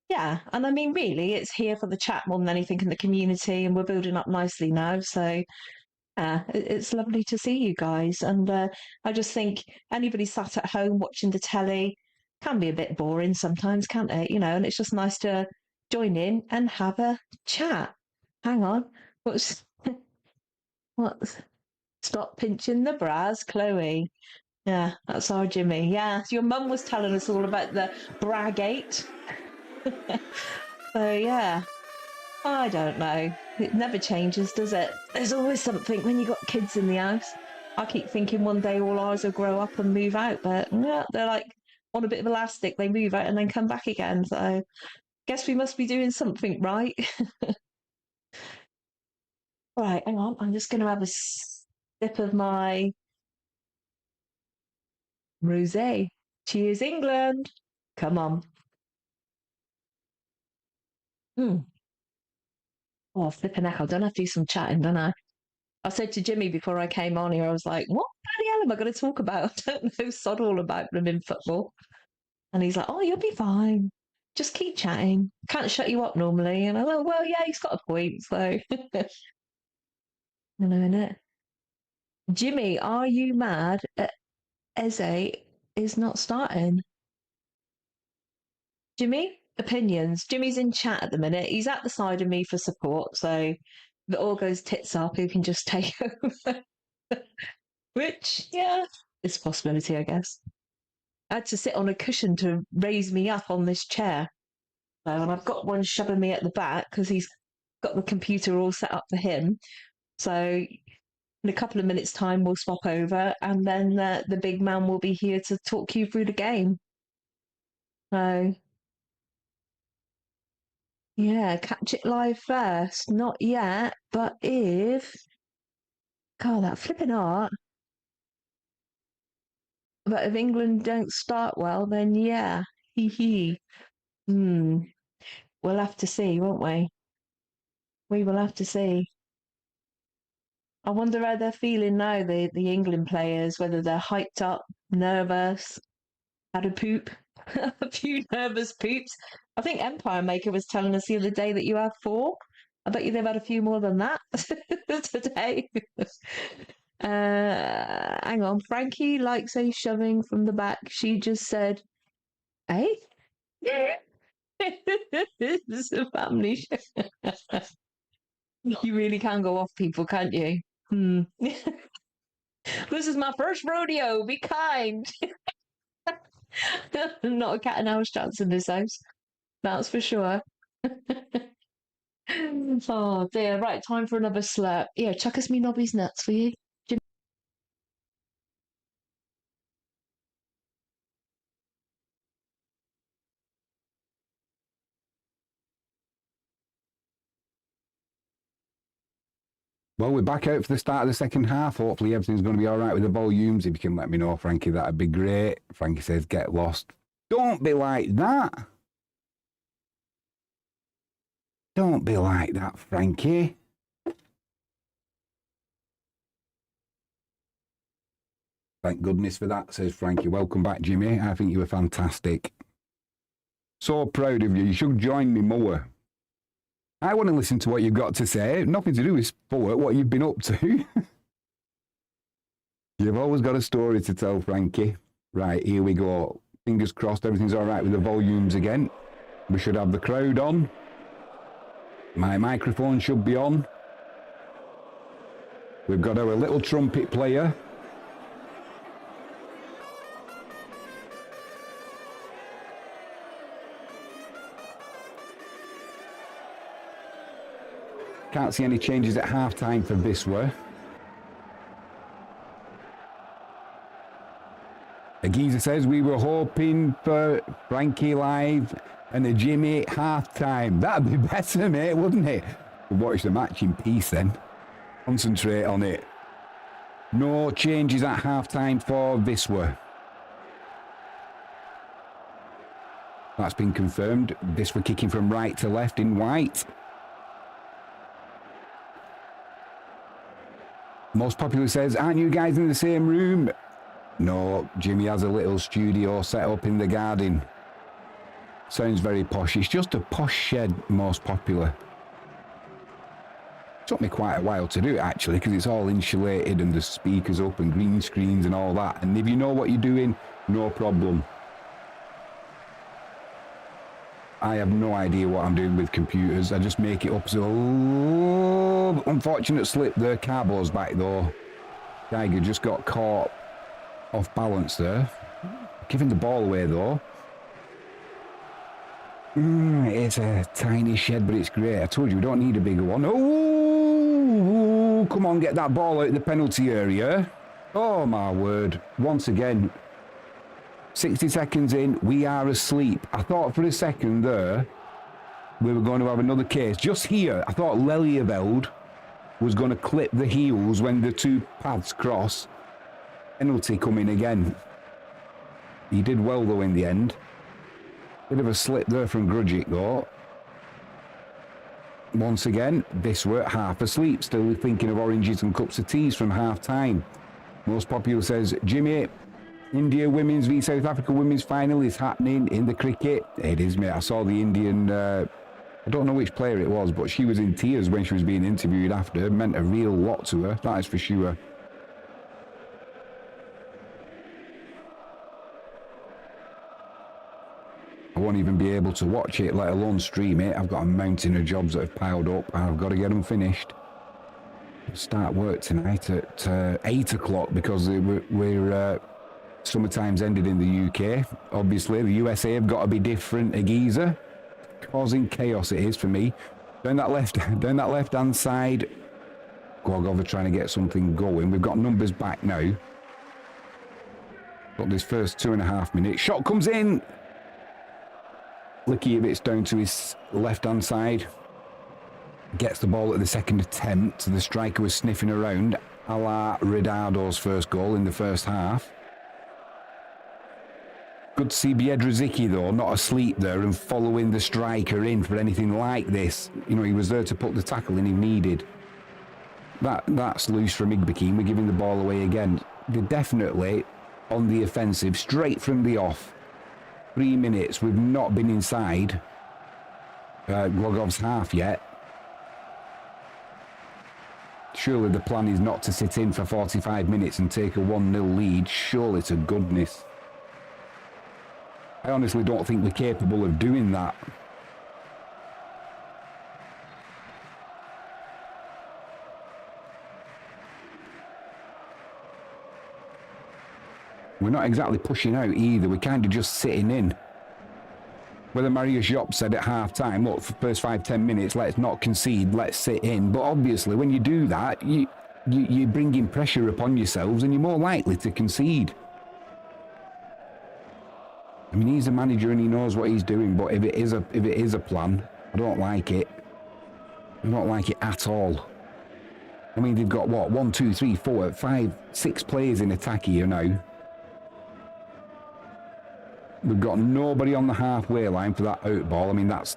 yeah, and I mean, really, it's here for the chat more than anything in the community, and we're building up nicely now. So it's lovely to see you guys. And I just think anybody sat at home watching the telly can be a bit boring sometimes, can't it? And it's just nice to join in and have a chat. Hang on. What? Stop pinching the bras, Chloe. Yeah, that's our Jimmy. Yeah, your mum was telling us all about the bragate. So yeah. I don't know. It never changes, does it? There's always something when you got kids in the house. I keep thinking one day all ours will grow up and move out, but yeah, they're like on a bit of elastic. They move out and then come back again. So guess we must be doing something right. Right, hang on. I'm just going to have a sip of my rosé. Cheers, England. Come on. Hmm. Oh, flipping heck, I don't have to do some chatting, don't I? I said to Jimmy before I came on here, I was like, what bloody hell am I going to talk about? I don't know sod all about them in football. And he's like, oh, you'll be fine. Just keep chatting. Can't shut you up normally. And I go, well, yeah, he's got a point. So, I know, innit? Jimmy, are you mad at Eze is not starting? Jimmy, opinions. Jimmy's in chat at the minute. He's at the side of me for support. So, if it all goes tits up, he can just take over. Which, yeah, is a possibility, I guess. I had to sit on a cushion to raise me up on this chair. So, and I've got one shoving me at the back because he's got the computer all set up for him. So in a couple of minutes' time, we'll swap over, and then the big man will be here to talk you through the game. So yeah, catch it live first. Not yet, but if God, that flipping art. But if England don't start well, then yeah, hee hee. Hmm. We'll have to see, won't we? We will have to see. I wonder how they're feeling now, the England players, whether they're hyped up, nervous, had a poop, a few nervous poops. I think Empire Maker was telling us the other day that you have 4. I bet you they've had a few more than that today. Hang on. Frankie likes a shoving from the back. She just said, hey? Yeah. It's a family show. You really can go off people, can't you? This is my first rodeo. Be kind. Not a cat and mouse chance in this house. That's for sure. Oh dear. Right, time for another slurp. Yeah, chuck us me Nobby's nuts for you. Well, we're back out for the start of the second half. Hopefully everything's going to be all right with the volumes. If you can let me know, Frankie, that'd be great. Frankie says, get lost. Don't be like that. Don't be like that, Frankie. Thank goodness for that, says Frankie. Welcome back, Jimmy. I think you were fantastic. So proud of you. You should join me more. I want to listen to what you've got to say. Nothing to do with sport, what you've been up to. You've always got a story to tell, Frankie. Right, here we go. Fingers crossed everything's all right with the volumes again. We should have the crowd on. My microphone should be on. We've got our little trumpet player. Can't see any changes at half-time for Wisla. A geezer says, we were hoping for Frankie live and a Jimmy at half-time. That'd be better, mate, wouldn't it? We'll watch the match in peace then. Concentrate on it. No changes at half-time for Wisla. That's been confirmed. Wisla kicking from right to left in white. Most Popular says, aren't you guys in the same room? No, Jimmy has a little studio set up in the garden. Sounds very posh. It's just a posh shed, Most Popular. Took me quite a while to do it, actually, because it's all insulated and the speakers up and green screens and all that. And if you know what you're doing, no problem. I have no idea what I'm doing with computers. I just make it up. So, unfortunate slip there. Carbo's back though. Geiger just got caught off balance there. Giving the ball away though. It's a tiny shed, but it's great. I told you, we don't need a bigger one. Oh, come on, get that ball out of the penalty area. Oh, my word. Once again, 60 seconds in, we are asleep. I thought for a second there, we were going to have another case. Just here, I thought Lelyeveld was going to clip the heels when the two paths cross. Penalty coming again. He did well, though, in the end. Bit of a slip there from Grudgic, though. Once again, Wisla half asleep, still thinking of oranges and cups of teas from half-time. Most Popular says, Jimmy, India women's v South Africa women's final is happening in the cricket. It is, mate. I saw the Indian, I don't know which player it was, but she was in tears when she was being interviewed after. It meant a real lot to her, that is for sure. I won't even be able to watch it, let alone stream it. I've got a mountain of jobs that have piled up and I've got to get them finished. Start work tonight at 8 o'clock because we're summertime's ended in the UK. Obviously, the USA have got to be different, a geezer. Causing chaos it is for me. Down that left-hand side, Glogow are trying to get something going. We've got numbers back now. Got this first 2.5 minutes. Shot comes in. Likievic's down to his left-hand side. Gets the ball at the second attempt. The striker was sniffing around, a la Ridardo's first goal in the first half. Good to see Biedrzycki, though, not asleep there and following the striker in for anything like this. You know, he was there to put the tackle in he needed. That's loose from Igbekin. We're giving the ball away again. They're definitely on the offensive, straight from the off. 3 minutes, we've not been inside Glogow's half yet. Surely the plan is not to sit in for 45 minutes and take a 1-0 lead. Surely to goodness. I honestly don't think we're capable of doing that. We're not exactly pushing out either. We're kind of just sitting in. Whether Mario Jop said at half-time, look, for the first 5-10 minutes, let's not concede, let's sit in. But obviously, when you do that, you're bringing pressure upon yourselves and you're more likely to concede. I mean, he's a manager and he knows what he's doing, but if it is a plan, I don't like it. I don't like it at all. I mean, they've got, what, 1, 2, 3, 4, 5, 6 players in attack here now. We've got nobody on the halfway line for that out ball. I mean, that's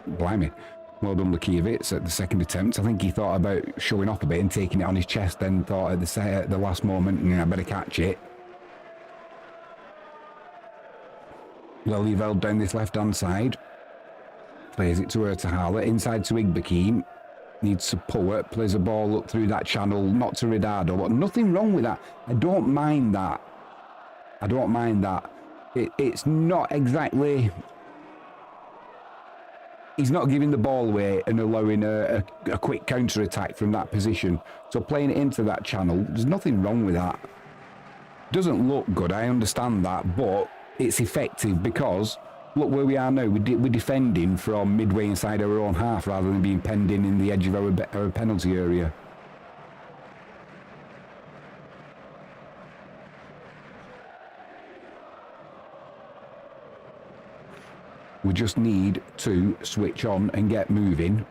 blimey. Well done, Likiewicz at the second attempt. I think he thought about showing off a bit and taking it on his chest, then thought at the last moment, I better catch it. Lelyeveld down this left-hand side. Plays it to Ertahala, inside to Igbekin. Needs support, plays a ball up through that channel, not to Ridardo, but nothing wrong with that. I don't mind that. I don't mind that. It's not exactly... He's not giving the ball away and allowing a quick counter-attack from that position. So playing it into that channel, there's nothing wrong with that. Doesn't look good, I understand that, but it's effective because, look where we are now. We're defending from midway inside our own half rather than being penned in the edge of our penalty area. We just need to switch on and get moving,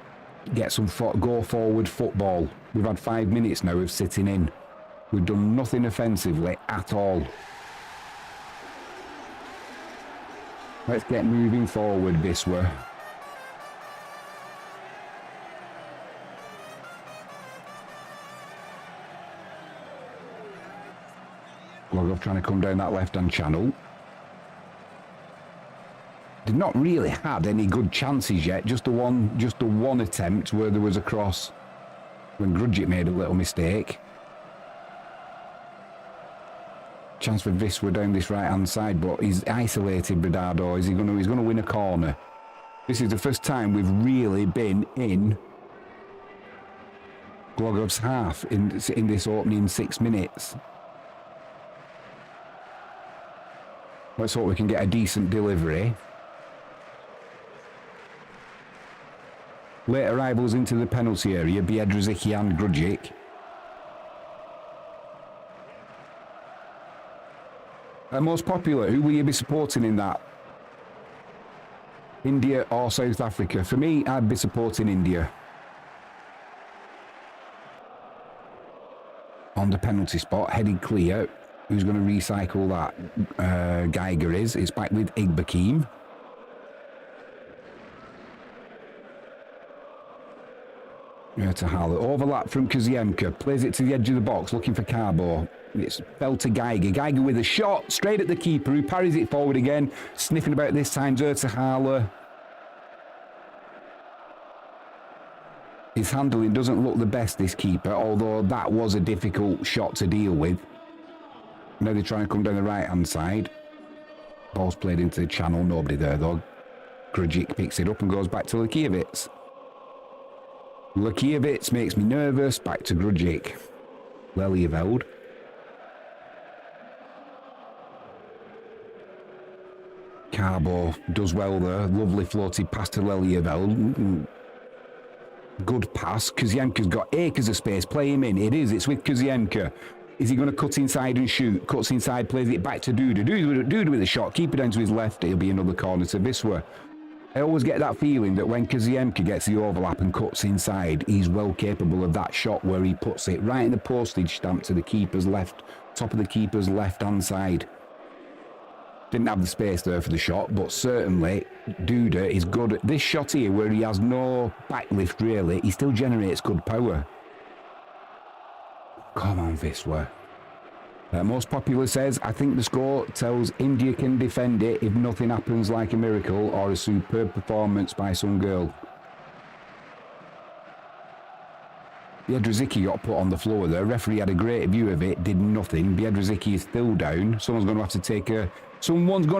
get some go forward football. We've had 5 minutes now of sitting in. We've done nothing offensively at all. Let's get moving forward, Wisla. Glogow trying to come down that left-hand channel. They've not really had any good chances yet. Just the one attempt where there was a cross when Grudgic made a little mistake. Chance for Wisla down this right-hand side, but he's isolated Ridardo. He's going to win a corner. This is the first time we've really been in Glogow's half in this opening 6 minutes. Let's hope we can get a decent delivery. Late arrivals into the penalty area, Biedrzycki and Grudzic. Most popular, who will you be supporting in that? India or South Africa? For me, I'd be supporting India. On the penalty spot, headed clear. Who's going to recycle that? Geiger is. It's back with Igbakim. To Harlow. Overlap from Kozienka. Plays it to the edge of the box, looking for Carbo. It's fell to Geiger. Geiger with a shot straight at the keeper, who parries it forward again. Sniffing about this time, to Harlow. His handling doesn't look the best, this keeper, although that was a difficult shot to deal with. Now they try and come down the right-hand side. Ball's played into the channel, nobody there though. Grudzic picks it up and goes back to Lekiewicz. Lekiewicz makes me nervous, back to Grudzic. Lelieveld. Carbo does well there, lovely floated pass to Lelieveld. Good pass. Kozienka's got acres of space. Play him in. It is. It's with Kozienka. Is he going to cut inside and shoot? Cuts inside, plays it back to Duda. Duda with a shot. Keep it down to his left. It'll be another corner to Wisła. I always get that feeling that when Kozienka gets the overlap and cuts inside, he's well capable of that shot where he puts it right in the postage stamp to the keeper's left, top of the keeper's left-hand side. Didn't have the space there for the shot, but certainly Duda is good at this shot here where he has no backlift really. He still generates good power. Come on, Wisła. Most popular says, I think the score tells India can defend it if nothing happens like a miracle or a superb performance by some girl. Biedrzycki got put on the floor there. Referee had a great view of it, did nothing. Biedrzycki is still down. Someone's going to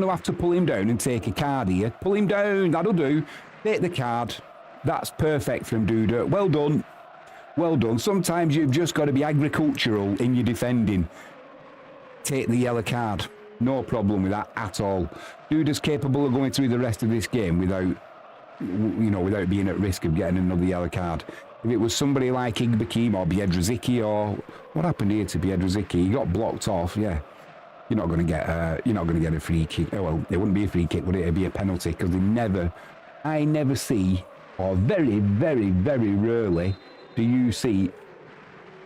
have to pull him down and take a card here. Pull him down, that'll do. Take the card. That's perfect from Duda. Well done. Well done. Sometimes you've just got to be agricultural in your defending. Take the yellow card. No problem with that at all. Duda's capable of going through the rest of this game without being at risk of getting another yellow card. If it was somebody like Igbakim or Biedrzycki or what happened here to Biedrzycki, he got blocked off. Yeah, you're not going to get a free kick. Oh well, it wouldn't be a free kick, would it? It'd be a penalty because I never see, or very, very, very rarely do you see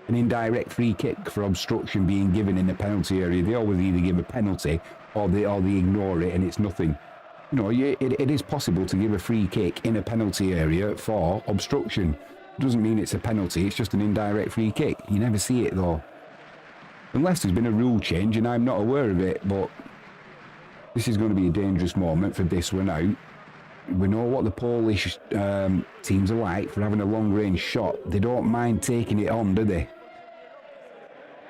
an indirect free kick for obstruction being given in the penalty area. They always either give a penalty or they ignore it and it's nothing. You know, it is possible to give a free kick in a penalty area for obstruction. It doesn't mean it's a penalty, it's just an indirect free kick. You never see it though. Unless there's been a rule change and I'm not aware of it, but this is going to be a dangerous moment for Wisła now. We know what the Polish teams are like for having a long-range shot. They don't mind taking it on, do they?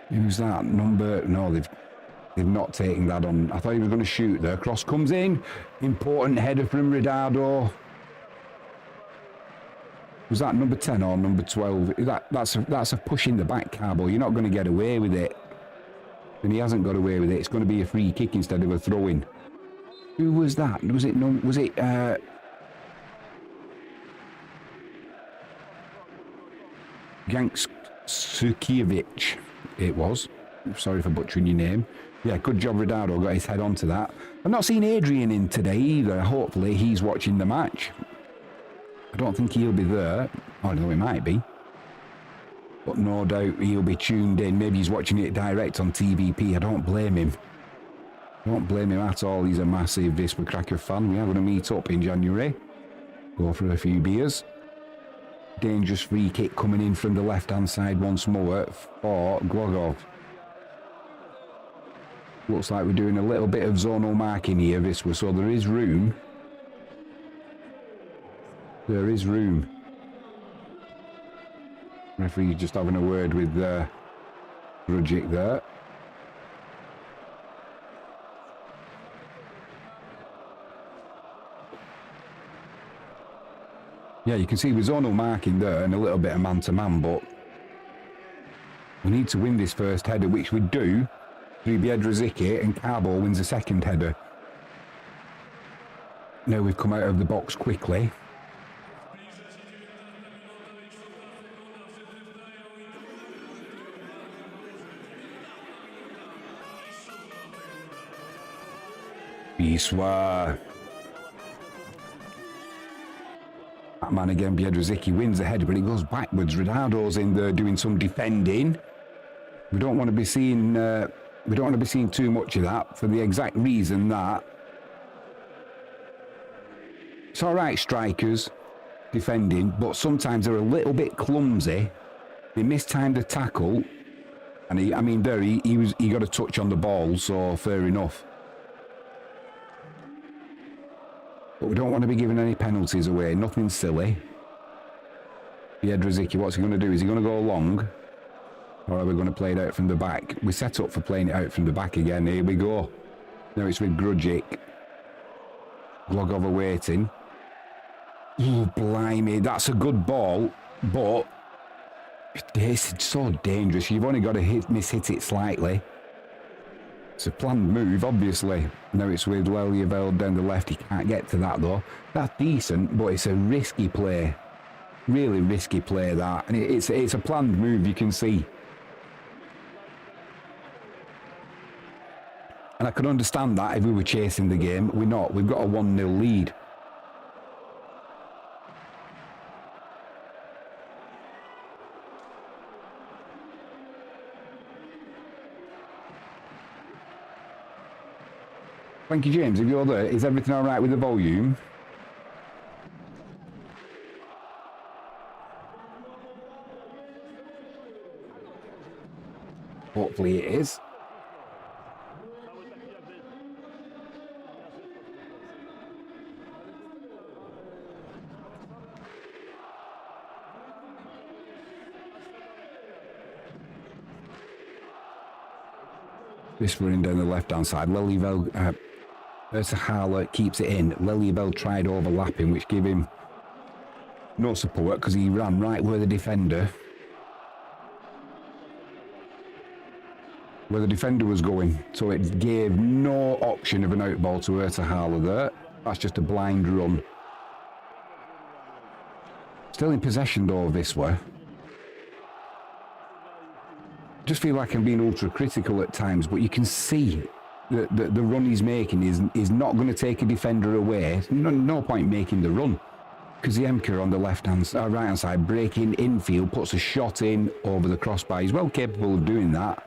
Who's that? No, they've not taken that on. I thought he was going to shoot there. Cross comes in. Important header from Ridado. Was that number 10 or number 12? That's a push in the back, Carbo. You're not going to get away with it. And he hasn't got away with it. It's going to be a free kick instead of a throw-in. Who was that? Was it Ganksukiewicz? It was. Sorry for butchering your name. Yeah, good job Ridado got his head onto that. I've not seen Adrian in today either. Hopefully he's watching the match. I don't think he'll be there. Although he might be. But no doubt he'll be tuned in. Maybe he's watching it direct on TVP. I don't blame him. Don't blame him at all. He's a massive Wisla Krakow fan. We are going to meet up in January. Go for a few beers. Dangerous free kick coming in from the left-hand side once more for Glogow. Looks like we're doing a little bit of zonal marking here, Wisła, so there is room. There is room. Referee just having a word with Grudzic there. Yeah, you can see with zonal marking there and a little bit of man-to-man, but we need to win this first header, which we do through Biedrzycki, and Carbo wins the second header. Now we've come out of the box quickly. Wisla. That man again, Biedrzycki, wins the header, but it goes backwards. Ridardo's in there doing some defending. We don't want to be seeing too much of that for the exact reason that it's all right, strikers defending, but sometimes they're a little bit clumsy. They mistimed the tackle, and he got a touch on the ball, so fair enough. But we don't want to be giving any penalties away, nothing silly. Biedrzycki, what's he going to do? Is he going to go long? Or are we going to play it out from the back? We set up for playing it out from the back again. Here we go. Now it's with Grudzic. Glogow waiting. Oh, blimey. That's a good ball, but it's so dangerous. You've only got to miss-hit it slightly. It's a planned move, obviously. Now it's with Lelyeveld down the left. He can't get to that, though. That's decent, but it's a risky play. Really risky play, that. And it's a planned move, you can see. And I could understand that if we were chasing the game. We're not. We've got a 1-0 lead. Thank you, James. If you're there, is everything all right with the volume? Hopefully it is. This running down the left-hand side. Lelyeveld, Hala keeps it in. Lelyeveld tried overlapping, which gave him no support because he ran right where the defender was going. So it gave no option of an outball to Hala there. That's just a blind run. Still in possession though, Wisla. Just feel like I'm being ultra critical at times, but you can see that the run he's making is not going to take a defender away. No point making the run. Kaziemka on the right-hand side, breaking infield, puts a shot in over the crossbar. He's well capable of doing that,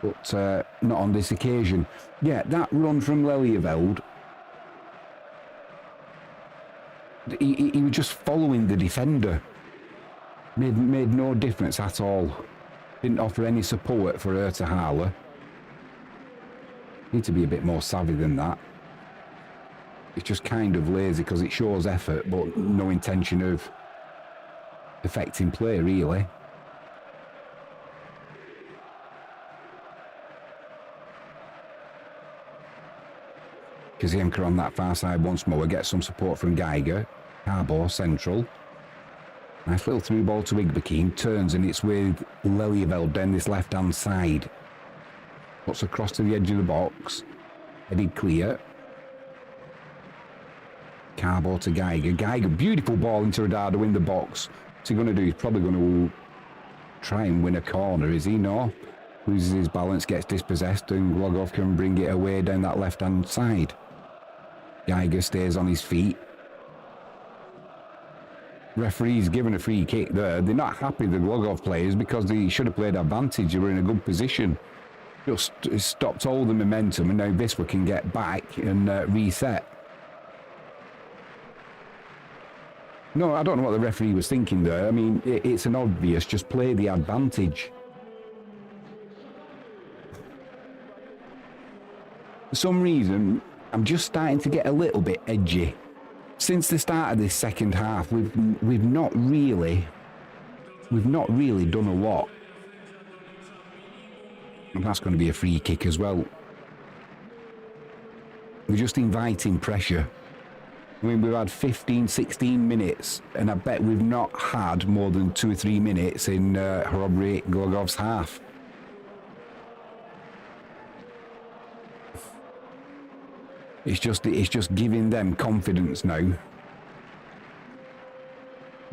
but not on this occasion. Yeah, that run from Lelyeveld, he was just following the defender. Made no difference at all. Didn't offer any support for Hala. Need to be a bit more savvy than that. It's just kind of lazy because it shows effort, but no intention of affecting play, really. Kaziemka on that far side once more. Gets some support from Geiger. Carbo central. Nice little through ball to Igbekin. Turns and it's with Lelyeveld down this left-hand side. Puts across to the edge of the box. Headed clear. Carbo to Geiger. Geiger, beautiful ball into Ridardo in the box. What's he going to do? He's probably going to try and win a corner, is he? No. Loses his balance, gets dispossessed, and Glogow can bring it away down that left-hand side. Geiger stays on his feet. Referee's given a free kick there. They're not happy, the Glogow players, because they should have played advantage. They were in a good position. Just stopped all the momentum, and now Wisla can get back and reset. No, I don't know what the referee was thinking there. I mean, it's an obvious, just play the advantage. For some reason, I'm just starting to get a little bit edgy. Since the start of this second half, we've not really done a lot. And that's going to be a free kick as well. We're just inviting pressure. I mean, we've had 15, 16 minutes, and I bet we've not had more than 2 or 3 minutes in Chrobry Glogow's half. It's just giving them confidence now.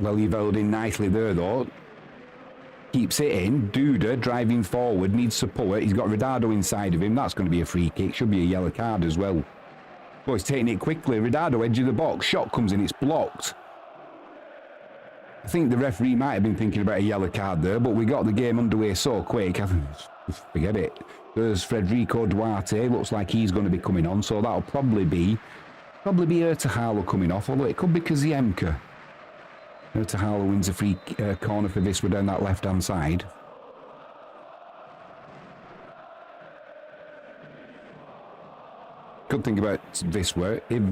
Lelyeveld in nicely there though. Keeps it in. Duda driving forward, needs support. He's got Ridardo inside of him. That's going to be a free kick. Should be a yellow card as well. Oh, he's taking it quickly. Ridardo, edge of the box. Shot comes in, it's blocked. I think the referee might have been thinking about a yellow card there, but we got the game underway so quick. I think, forget it. There's Federico Duarte. Looks like he's going to be coming on, so that'll probably be Ertahalo coming off, although it could be Kaziemka. Ertahalo wins a free corner for Wisla down that left-hand side. Good thing about Wisla, if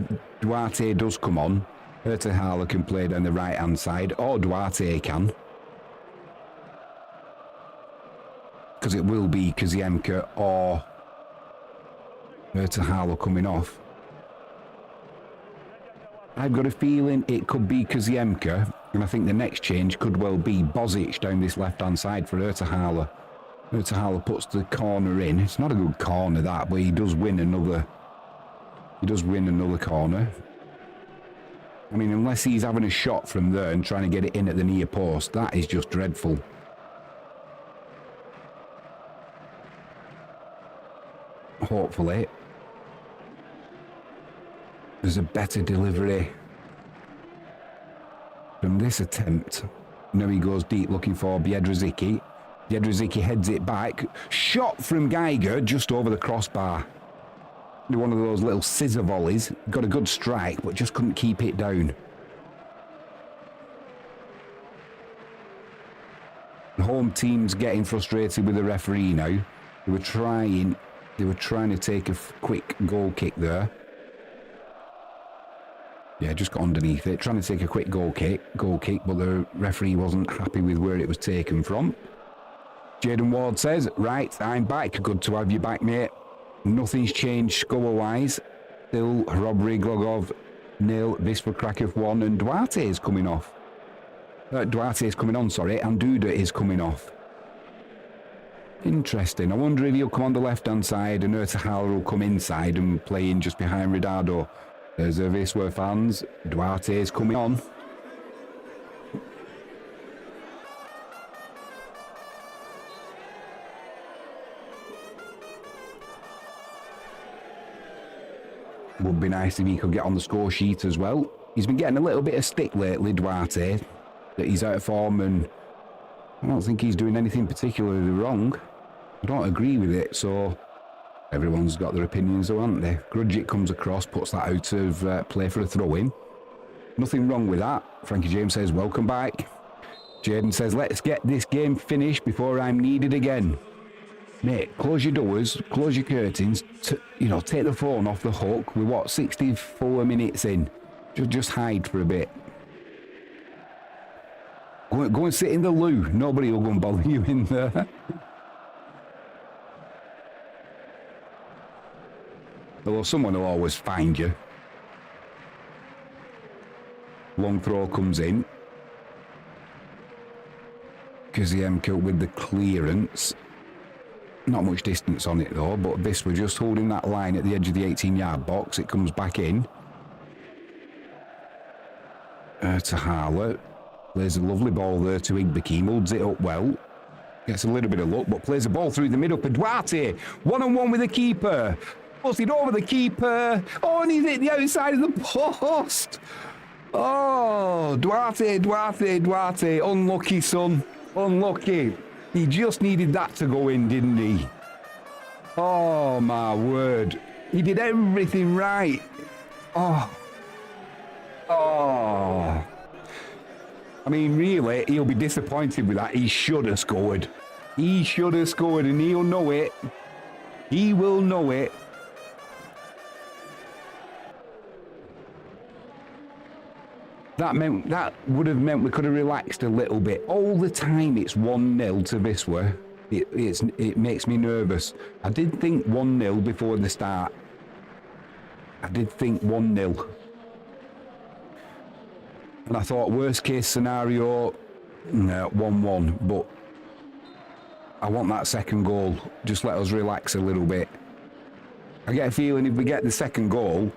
Duarte does come on, Ertahalo can play down the right-hand side, or Duarte can. Because it will be Kaziemka or Ertahalo coming off. I've got a feeling it could be Kaziemka, and I think the next change could well be Bozic down this left-hand side for Ertahalo. Ertahalo puts the corner in. It's not a good corner, that, but he does win another. He does win another corner. I mean, unless he's having a shot from there and trying to get it in at the near post, that is just dreadful. Hopefully there's a better delivery from this attempt. Now he goes deep looking for Biedrzycki. Biedrzycki heads it back. Shot from Geiger just over the crossbar. One of those little scissor volleys. Got a good strike, but just couldn't keep it down. The home team's getting frustrated with the referee now. They were trying to take a quick goal kick there. Yeah, just got underneath it. Trying to take a quick goal kick, but the referee wasn't happy with where it was taken from. Jaden Ward says, right, I'm back. Good to have you back, mate. Nothing's changed score-wise. Still Chrobry Glogow 0, Wisla Krakow 1, and Duarte is coming off. Duarte is coming on, sorry, and Duda is coming off. Interesting. I wonder if he'll come on the left-hand side and Ertahalo will come inside and play in just behind Ridardo. There's the Wisla fans. Duarte is coming on. Would be nice if he could get on the score sheet as well. He's been getting a little bit of stick lately, Duarte, that he's out of form, and I don't think he's doing anything particularly wrong. I don't agree with it, so everyone's got their opinions though, haven't they? Grudgic comes across, puts that out of play for a throw-in. Nothing wrong with that. Frankie James says, welcome back. Jaden says, let's get this game finished before I'm needed again. Mate, close your doors, close your curtains, take the phone off the hook. We're what, 64 minutes in? Just hide for a bit. Go and sit in the loo. Nobody will go and bother you in there. Although someone will always find you. Long throw comes in. Kaziemka with the clearance. Not much distance on it though, but Wisla just holding that line at the edge of the 18-yard box. It comes back in. Ertahalo plays a lovely ball there to Igbekim, holds it up well. Gets a little bit of luck, but plays the ball through the middle for Duarte. One-on-one with the keeper. Puts it over the keeper. Oh, and he's hit the outside of the post. Oh, Duarte. Unlucky, son. Unlucky. He just needed that to go in, didn't he? Oh, my word. He did everything right. Oh. I mean, really, he'll be disappointed with that. He should have scored. He should have scored, and he'll know it. He will know it. That would have meant we could have relaxed a little bit. All the time it's 1-0 to Wisla. It makes me nervous. I did think 1-0 before the start. I did think 1-0. And I thought worst case scenario, 1-1. But I want that second goal. Just let us relax a little bit. I get a feeling if we get the second goal,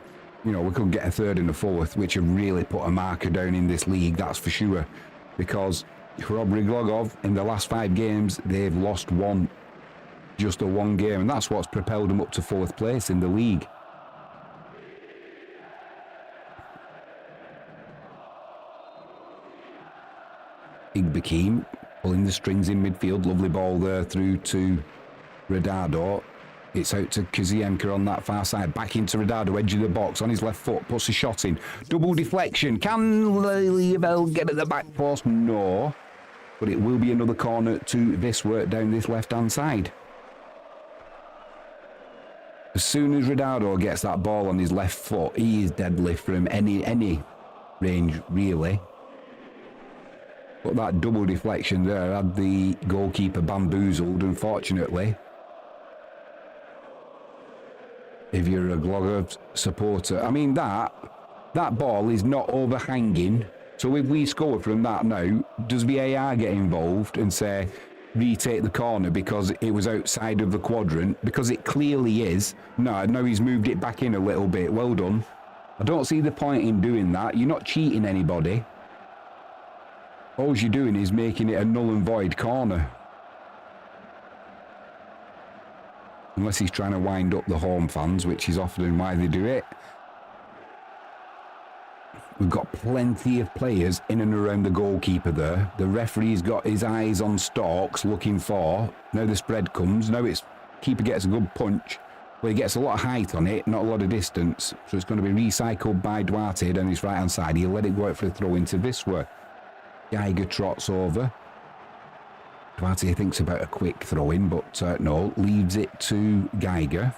we could get a third and a fourth, which have really put a marker down in this league, that's for sure. Because Chrobry Glogow, in the last 5 games, they've lost one. Just a one game, and that's what's propelled them up to 4th place in the league. Igbekim pulling the strings in midfield. Lovely ball there through to Radado. It's out to Kazienka on that far side. Back into Radado, edge of the box, on his left foot, puts a shot in. Double deflection. Can Lelieveld get at the back post? No. But it will be another corner to Wisla down this left-hand side. As soon as Radado gets that ball on his left foot, he is deadly from any range, really. But that double deflection there had the goalkeeper bamboozled, unfortunately. If you're a Glogow supporter, I mean, that ball is not overhanging. So if we score from that now, does VAR get involved and say, retake the corner because it was outside of the quadrant? Because it clearly is. No, he's moved it back in a little bit. Well done. I don't see the point in doing that. You're not cheating anybody. All you're doing is making it a null and void corner. Unless he's trying to wind up the home fans, which is often why they do it. We've got plenty of players in and around the goalkeeper there. The referee's got his eyes on stalks looking for. Now the spread comes. Now it's keeper gets a good punch. Well, he gets a lot of height on it, not a lot of distance. So it's going to be recycled by Duarte down his right-hand side. He'll let it go out for a throw into Wisla. Geiger trots over. Duarte thinks about a quick throw-in, but no, leaves it to Geiger.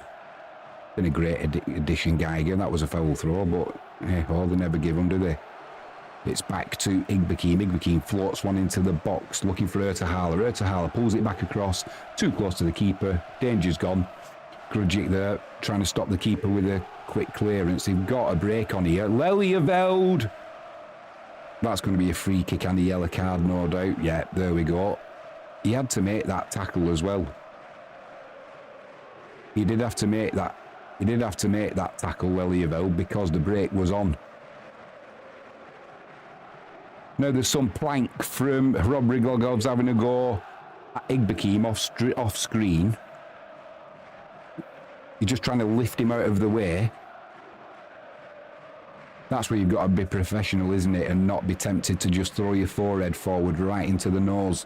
Been a great addition, Geiger. That was a foul throw, but they never give them, do they? It's back to Igbekim. Igbekim floats one into the box, looking for Ertahala. Ertahala pulls it back across, too close to the keeper. Danger's gone. Grujic there, trying to stop the keeper with a quick clearance. They've got a break on here. Lelieveld! That's going to be a free kick and a yellow card, no doubt. Yeah, there we go. He had to make that tackle as well. He did have to make that. He did have to make that tackle, Lelieveld, because the break was on. Now there's some plank from Chrobry Glogow's having a go at Igbekim off screen. You're just trying to lift him out of the way. That's where you've got to be professional, isn't it? And not be tempted to just throw your forehead forward right into the nose.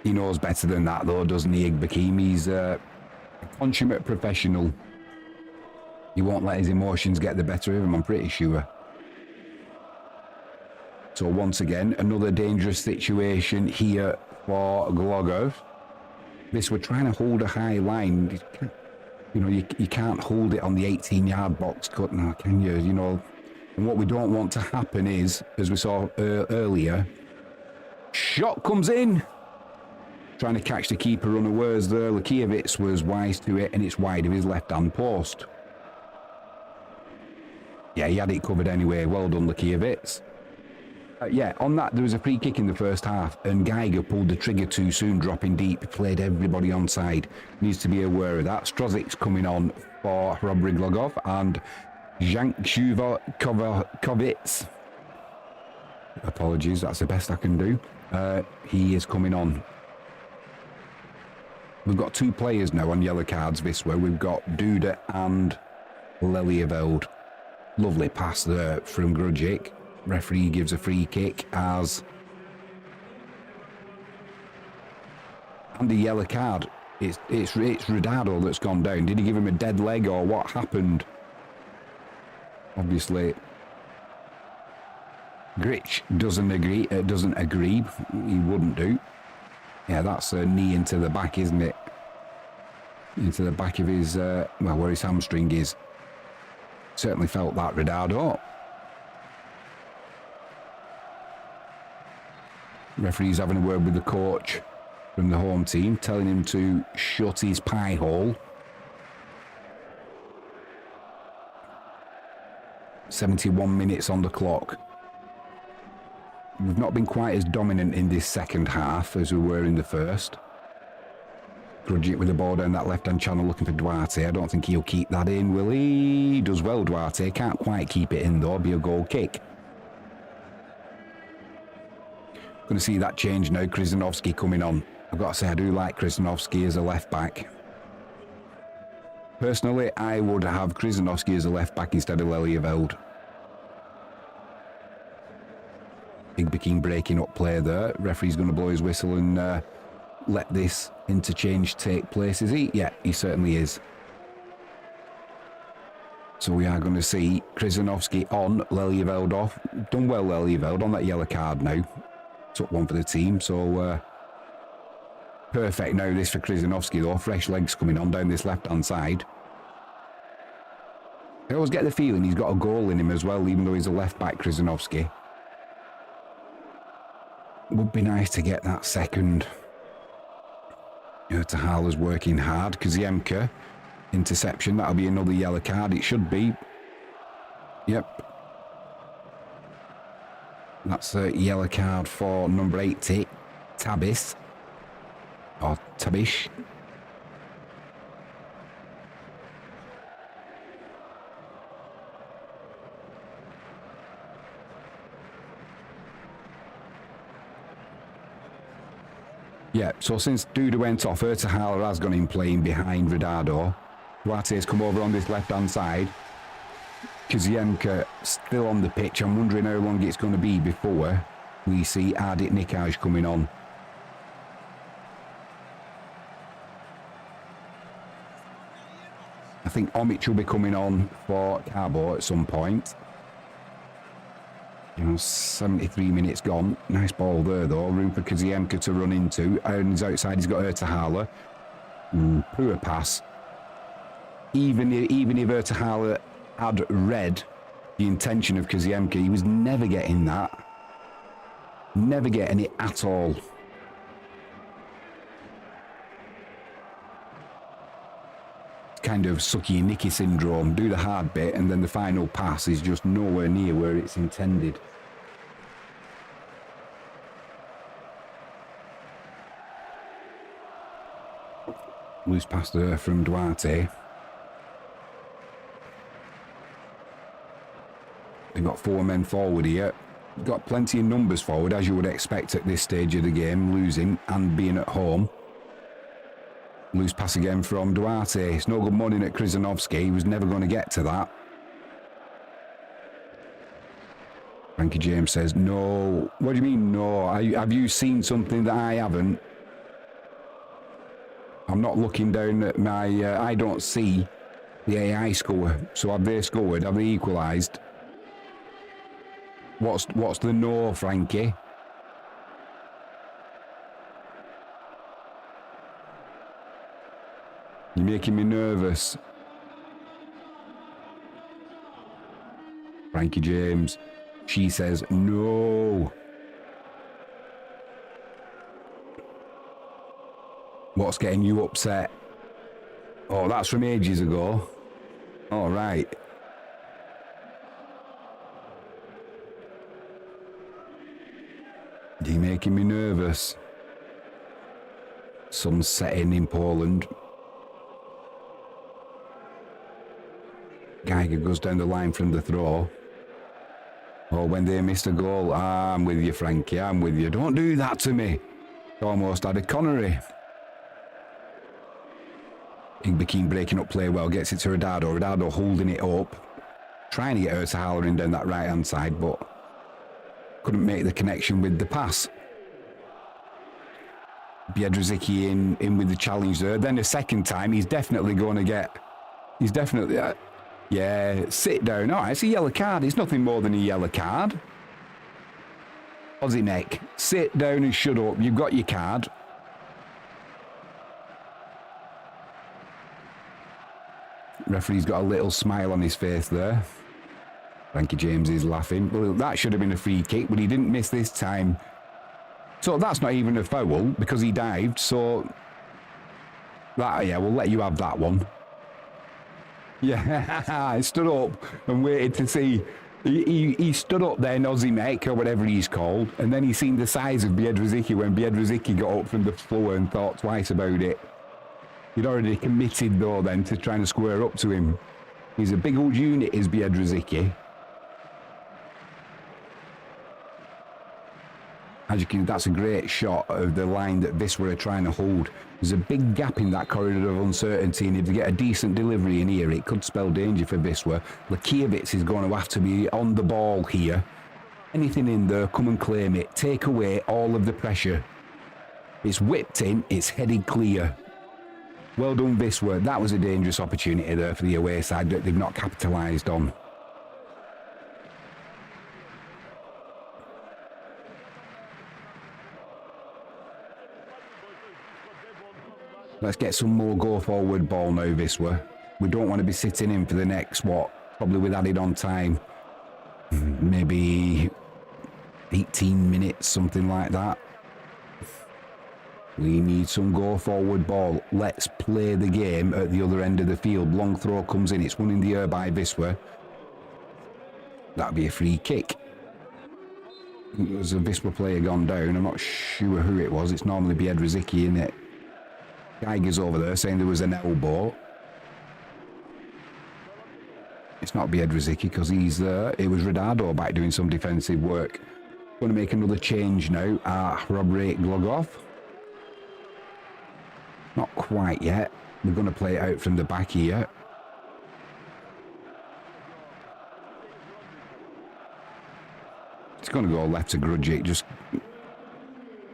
He knows better than that, though, doesn't he, Igbekim? He's a consummate professional. He won't let his emotions get the better of him, I'm pretty sure. So once again, another dangerous situation here for Glogow. We're trying to hold a high line. You know, you can't hold it on the 18-yard box cut now, can you? You know, and what we don't want to happen is, as we saw earlier, shot comes in. Trying to catch the keeper unawares there. Lukiewicz was wise to it, and it's wide of his left-hand post. Yeah, he had it covered anyway. Well done, Lukiewicz. Yeah, on that, there was a free kick in the first half, and Geiger pulled the trigger too soon, dropping deep. Played everybody onside. Needs to be aware of that. Strozic's coming on for Chrobry Glogow, and Jankjuvokovic. Apologies, that's the best I can do. He is coming on. We've got two players now on yellow cards, Wisla. We've got Duda and Lelieveld. Lovely pass there from Grujic. Referee gives a free kick as... And a yellow card. It's Radado that's gone down. Did he give him a dead leg or what happened? Obviously, Grich doesn't agree. He wouldn't do. Yeah, that's a knee into the back, isn't it? Into the back of his, well, where his hamstring is. Certainly felt that, Radado. Referee's having a word with the coach from the home team, telling him to shut his pie hole. 71 minutes on the clock. We've not been quite as dominant in this second half as we were in the first. Grujic with the ball down that left-hand channel looking for Duarte. I don't think he'll keep that in, will he? Does well, Duarte. Can't quite keep it in, though. Be a goal kick. Going to see that change now. Krzyzanowski coming on. I've got to say, I do like Krzyzanowski as a left-back. Personally, I would have Krzyzanowski as a left-back instead of Lelieveld. Igbekin breaking up play there. Referee's going to blow his whistle and let this interchange take place, is he? Yeah, he certainly is. So we are going to see Krzyzanowski on, Lelyveld off. Done well, Lelyveld, on that yellow card now. Took one for the team, so perfect now this for Krzyzanowski though. Fresh legs coming on down this left-hand side. I always get the feeling he's got a goal in him as well, even though he's a left-back, Krzyzanowski. Would be nice to get that second. Ertahaler's working hard. Kaziemka, interception. That'll be another yellow card. It should be. Yep. That's a yellow card for number 80, Tabis. Or Tabish. Yeah, so since Duda went off, Ertahaler has gone in playing behind Radado. Duarte's come over on this left-hand side. Kaziemka still on the pitch. I'm wondering how long it's going to be before we see Ardit Nikaj coming on. I think Omic will be coming on for Carbo at some point. 73 minutes gone. Nice ball there, though. Room for Kaziemka to run into. And he's outside. He's got Ertahaler. Poor pass. Even if Ertahaler had read the intention of Kaziemka, he was never getting that. Never getting it at all. Kind of sucky Nicky syndrome. Do the hard bit and then the final pass is just nowhere near where it's intended. Loose pass there from Duarte. They've got 4 men forward here. Got plenty of numbers forward, as you would expect at this stage of the game, losing and being at home. Loose pass again from Duarte. It's no good morning at Krzyzanowski. He was never going to get to that. Frankie James says, no. What do you mean, no? Have you seen something that I haven't? I'm not looking down at my... I don't see the AI score. So have they scored? Have they equalised? What's the no, Frankie? You're making me nervous. Frankie James. She says no. What's getting you upset? Oh, that's from ages ago. All right. You're making me nervous. Sun's setting in Poland. Geiger goes down the line from the throw. Oh, when they missed a goal. I'm with you, Frankie. I'm with you. Don't do that to me. Almost had a Connery. Igbekin breaking up play well. Gets it to Radado. Radado holding it up. Trying to get Ertahaler in down that right-hand side, but couldn't make the connection with the pass. Biedrzycki in with the challenge there. Then a second time, he's definitely going to get... He's definitely... yeah, sit down. All right, it's a yellow card. It's nothing more than a yellow card. Aussie neck. Sit down and shut up. You've got your card. Referee's got a little smile on his face there. Frankie James is laughing. Well, that should have been a free kick, but he didn't miss this time. So that's not even a foul because he dived. So that, yeah, we'll let you have that one. Yeah, I stood up and waited to see. He stood up there, Aussie neck or whatever he's called, and then he seen the size of Biedrzycki when Biedrzycki got up from the floor and thought twice about it. He'd already committed though then to trying to square up to him. He's a big old unit, is Biedrzycki. As you can, that's a great shot of the line that Wisla are trying to hold. There's a big gap in that corridor of uncertainty, and if they get a decent delivery in here, it could spell danger for Wisla. Lakiewicz is going to have to be on the ball here Anything in there, come and claim it. Take away all of the pressure. It's whipped in, it's headed clear. Well done, Wisla. That was a dangerous opportunity there for the away side that they've not capitalised on. Let's get some more go-forward ball now, Wisla. We don't want to be sitting in for the next, probably with added on time, maybe 18 minutes, something like that. We need some go-forward ball. Let's play the game at the other end of the field. Long throw comes in. It's won in the air by Wisla. That'll be a free kick. There's a Wisla player gone down. I'm not sure who it was. It's normally Biedrzycki, isn't it? Geiger's over there saying there was an elbow. It's not Biedrzycki because he's there. It was Redardo back doing some defensive work. Going to make another change now. Chrobry Glogow. Not quite yet. We're going to play it out from the back here. It's going to go left to Grudgic.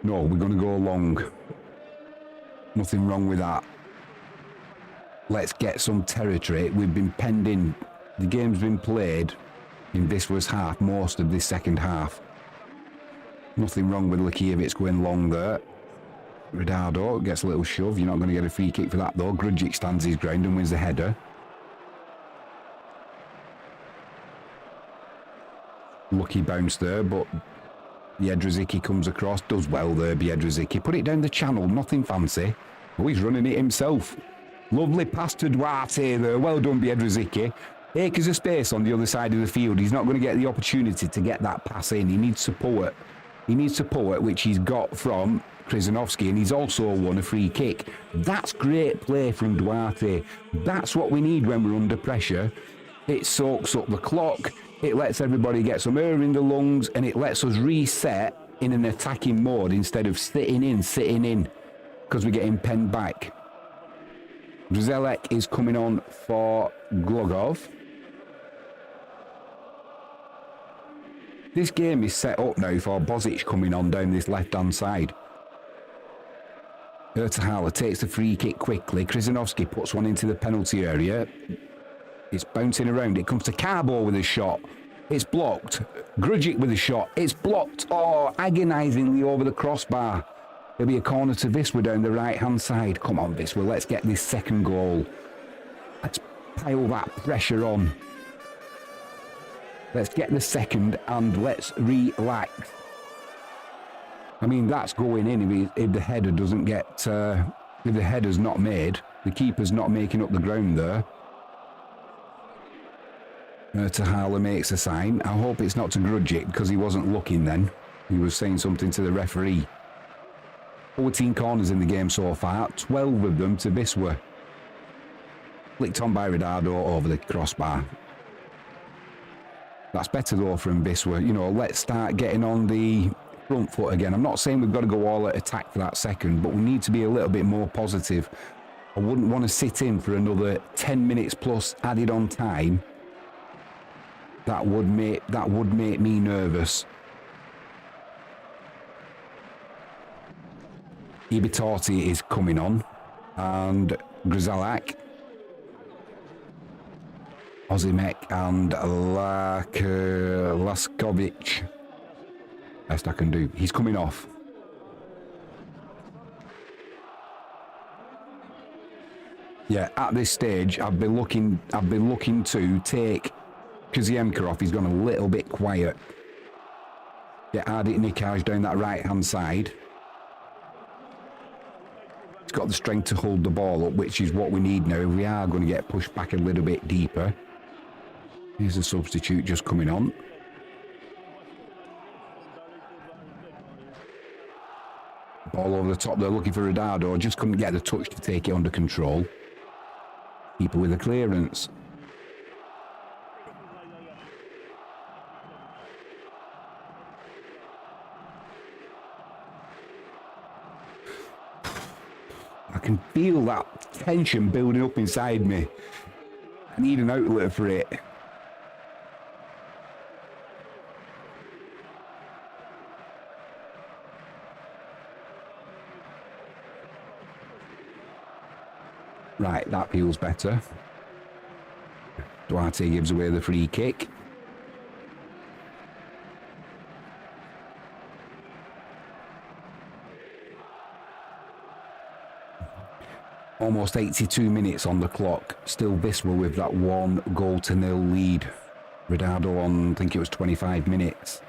No, we're going to go long. Nothing wrong with that. Let's get some territory. We've been penned in. The game's been played in Wisla's half, most of this second half. Nothing wrong with Lakiewicz going long there. Redardo gets a little shove. You're not going to get a free kick for that though. Grudgic stands his ground and wins the header. Lucky bounce there, but Biedrzycki comes across, does well there, Biedrzycki. Put it down the channel, nothing fancy. Oh, he's running it himself. Lovely pass to Duarte there. Well done, Biedrzycki. Acres of space on the other side of the field. He's not going to get the opportunity to get that pass in. He needs support. He needs support, which he's got from Krzyzanowski, and he's also won a free kick. That's great play from Duarte. That's what we need when we're under pressure. It soaks up the clock. It lets everybody get some air in the lungs, and it lets us reset in an attacking mode instead of sitting in, because we're getting penned back. Grzelek is coming on for Glogow. This game is set up now for Bozic coming on down this left-hand side. Ertahala takes the free kick quickly. Krzyzanowski puts one into the penalty area. It's bouncing around. It comes to Carbo with a shot. It's blocked. Grudgic with a shot. It's blocked. Oh, agonisingly over the crossbar. There'll be a corner to Wisla down the right-hand side. Come on, Wisla. Let's get this second goal. Let's pile that pressure on. Let's get the second and let's relax. I mean, that's going in if the header doesn't get... if the header's not made, the keeper's not making up the ground there. Ertahala makes a sign. I hope it's not to Grudgic because he wasn't looking then. He was saying something to the referee. 14 corners in the game so far, 12 of them to Wisla. Flicked on by Redardo over the crossbar. That's better though from Wisla. You know, let's start getting on the front foot again. I'm not saying we've got to go all at attack for that second, but we need to be a little bit more positive. I wouldn't want to sit in for another 10 minutes plus added on time. That would make me nervous. Ibitorti is coming on, and Grzelak, Ozimek, and Laskovic. Best I can do. He's coming off. Yeah, at this stage, I've been looking to take Kaziemka off. He's gone a little bit quiet. Get Ardit Nikaj down that right-hand side. He's got the strength to hold the ball up, which is what we need now. We are going to get pushed back a little bit deeper. Here's a substitute just coming on. Ball over the top there, looking for Redardo. Just couldn't get the touch to take it under control. Keeper with a clearance. I can feel that tension building up inside me. I need an outlet for it. Right, that feels better. Duarte gives away the free kick. Almost 82 minutes on the clock. Still Wisla with that 1-0 lead. Ronaldo on, I think it was 25 minutes.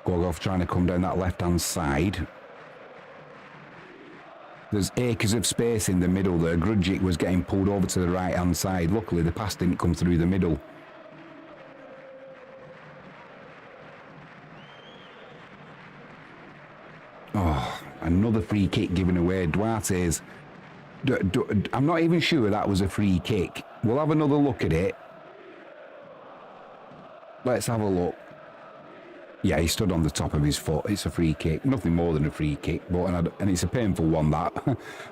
Glogow trying to come down that left-hand side. There's acres of space in the middle there. Grujic was getting pulled over to the right-hand side. Luckily, the pass didn't come through the middle. Oh, another free kick given away. Duarte's... I'm not even sure that was a free kick. We'll have another look at it. Let's have a look. Yeah, he stood on the top of his foot. It's a free kick. Nothing more than a free kick. But and it's a painful one, that.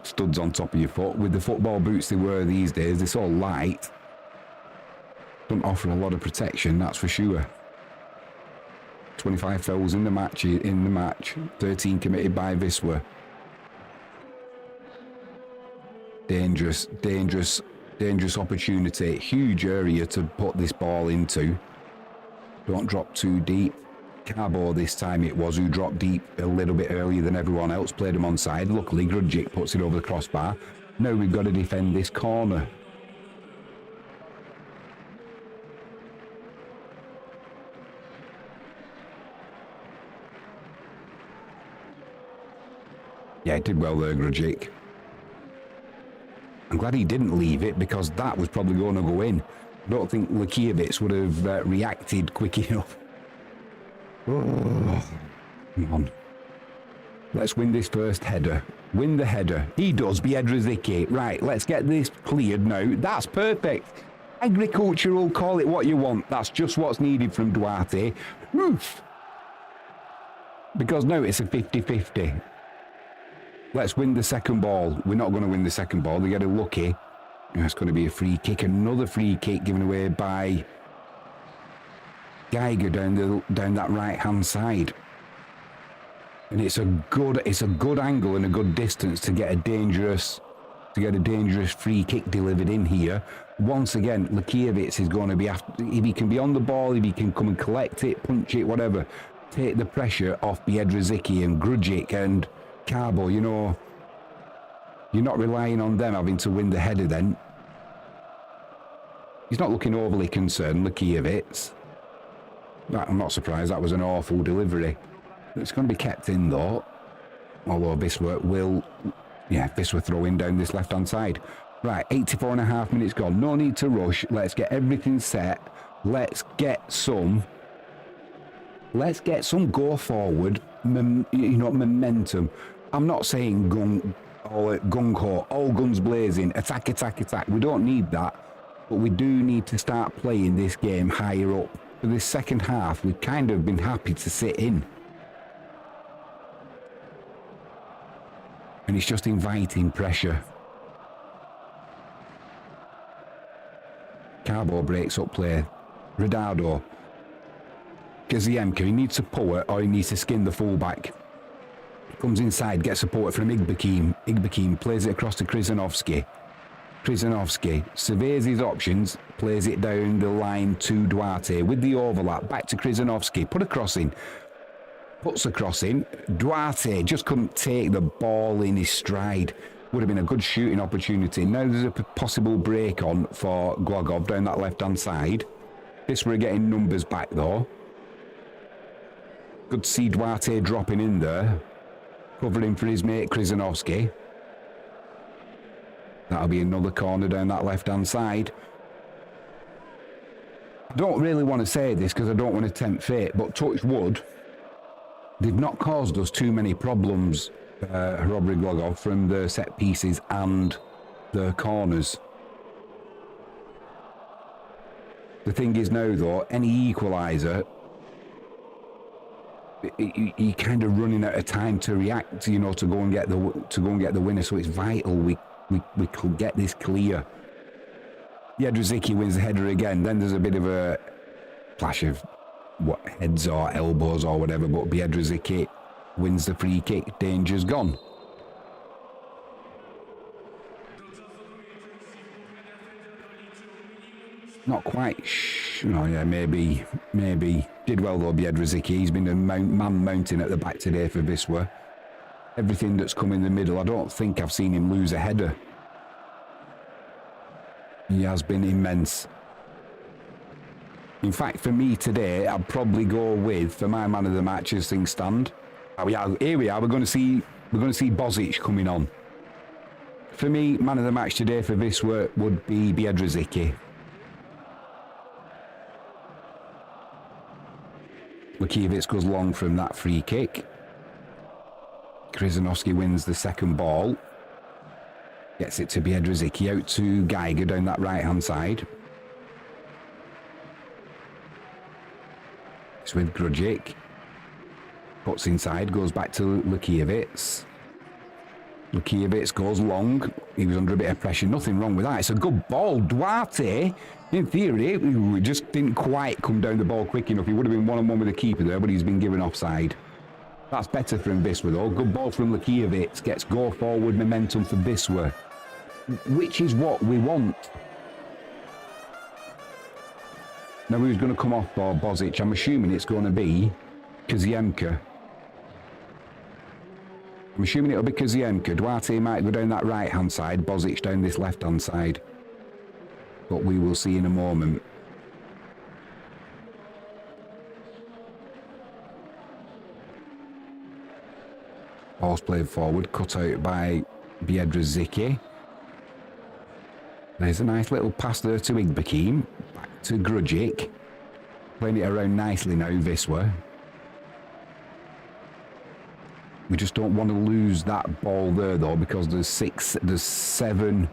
Studs on top of your foot. With the football boots they wear these days, they're so light. Don't offer a lot of protection, that's for sure. 25 fouls in the match. 13 committed by Wisla. Dangerous opportunity. Huge area to put this ball into. Don't drop too deep. Carbo this time it was, who dropped deep a little bit earlier than everyone else, played him onside. Luckily, Grujic puts it over the crossbar. Now we've got to defend this corner. Yeah, did well there, Grujic. I'm glad he didn't leave it, because that was probably going to go in. I don't think Lukiewicz would have reacted quick enough. Oh, come on. Let's win this first header. Win the header. He does, Biedrzycki. Right, let's get this cleared now. That's perfect. Agricultural, call it what you want. That's just what's needed from Duarte. Oof. Because now it's a 50-50. Let's win the second ball. We're not going to win the second ball. They get a lucky. It's going to be a free kick. Another free kick given away by Geiger down that right-hand side. And it's a good angle and a good distance to get a dangerous free kick delivered in here. Once again, Lukiewicz is going to be after, if he can be on the ball, if he can come and collect it, punch it, whatever, take the pressure off Biedrzycki and Grujic and Carbo. You know, you're not relying on them having to win the header then. He's not looking overly concerned, Lukiewicz. I'm not surprised, that was an awful delivery. It's going to be kept in though. Although Wisla will... Yeah, Wisla throwing down this left-hand side. Right, 84.5 minutes gone. No need to rush. Let's get everything set. Let's get some go forward, momentum. I'm not saying gung-ho, all guns blazing, attack, attack, attack. We don't need that. But we do need to start playing this game higher up. For this second half, we've kind of been happy to sit in. And it's just inviting pressure. Carbo breaks up play. Ronaldo. Gaziemka, he needs support or he needs to skin the fullback. Comes inside, gets support from Igbekim. Igbekim plays it across to Krizanovski. Krizanovski surveys his options, plays it down the line to Duarte with the overlap. Back to Krizanovski, put a cross in. Puts a cross in. Duarte just couldn't take the ball in his stride. Would have been a good shooting opportunity. Now there's a possible break on for Glogow down that left-hand side. We're getting numbers back though. Good to see Duarte dropping in there. Covering for his mate Krizanovski. That'll be another corner down that left-hand side. I don't really want to say this because I don't want to tempt fate, but touch wood, they've not caused us too many problems, Chrobry Glogow, from the set pieces and the corners. The thing is now, though, any equaliser, you're kind of running out of time to react, you know, to go and get the winner. So it's vital we could get this clear. Biedrzycki wins the header again. Then there's a bit of a clash of heads or elbows or whatever, but Biedrzycki wins the free kick. Danger's gone. Not quite oh yeah, maybe. Did well though, Biedrzycki. He's been a man mounting at the back today for Wisła. Everything that's come in the middle, I don't think I've seen him lose a header. He has been immense. In fact, for me today, I'd probably go with, for my man of the match as things stand. Here we are. We're going to see Bozic coming on. For me, man of the match today for Wisła would be Biedrzycki. Lukiewicz goes long from that free kick. Krzyżanowski wins the second ball. Gets it to Biedrzycki, out to Geiger down that right-hand side. It's with Grujic. Puts inside, goes back to Lukiewicz. Lukiewicz goes long. He was under a bit of pressure. Nothing wrong with that. It's a good ball. Duarte, in theory, we just didn't quite come down the ball quick enough. He would have been one-on-one with the keeper there, but he's been given offside. That's better from Wisła though. Good ball from Lukiewicz. Gets go-forward momentum for Wisła, which is what we want. Now who's going to come off for Bozic? I'm assuming it's going to be Kaziemka. I'm assuming it'll be Kaziemka. Duarte might go down that right-hand side, Bozic down this left-hand side. But we will see in a moment. Ball's played forward, cut out by Biedrzycki. There's a nice little pass there to Igbekim. Back to Grujic. Playing it around nicely now, Wisła. We just don't want to lose that ball there though, because there's seven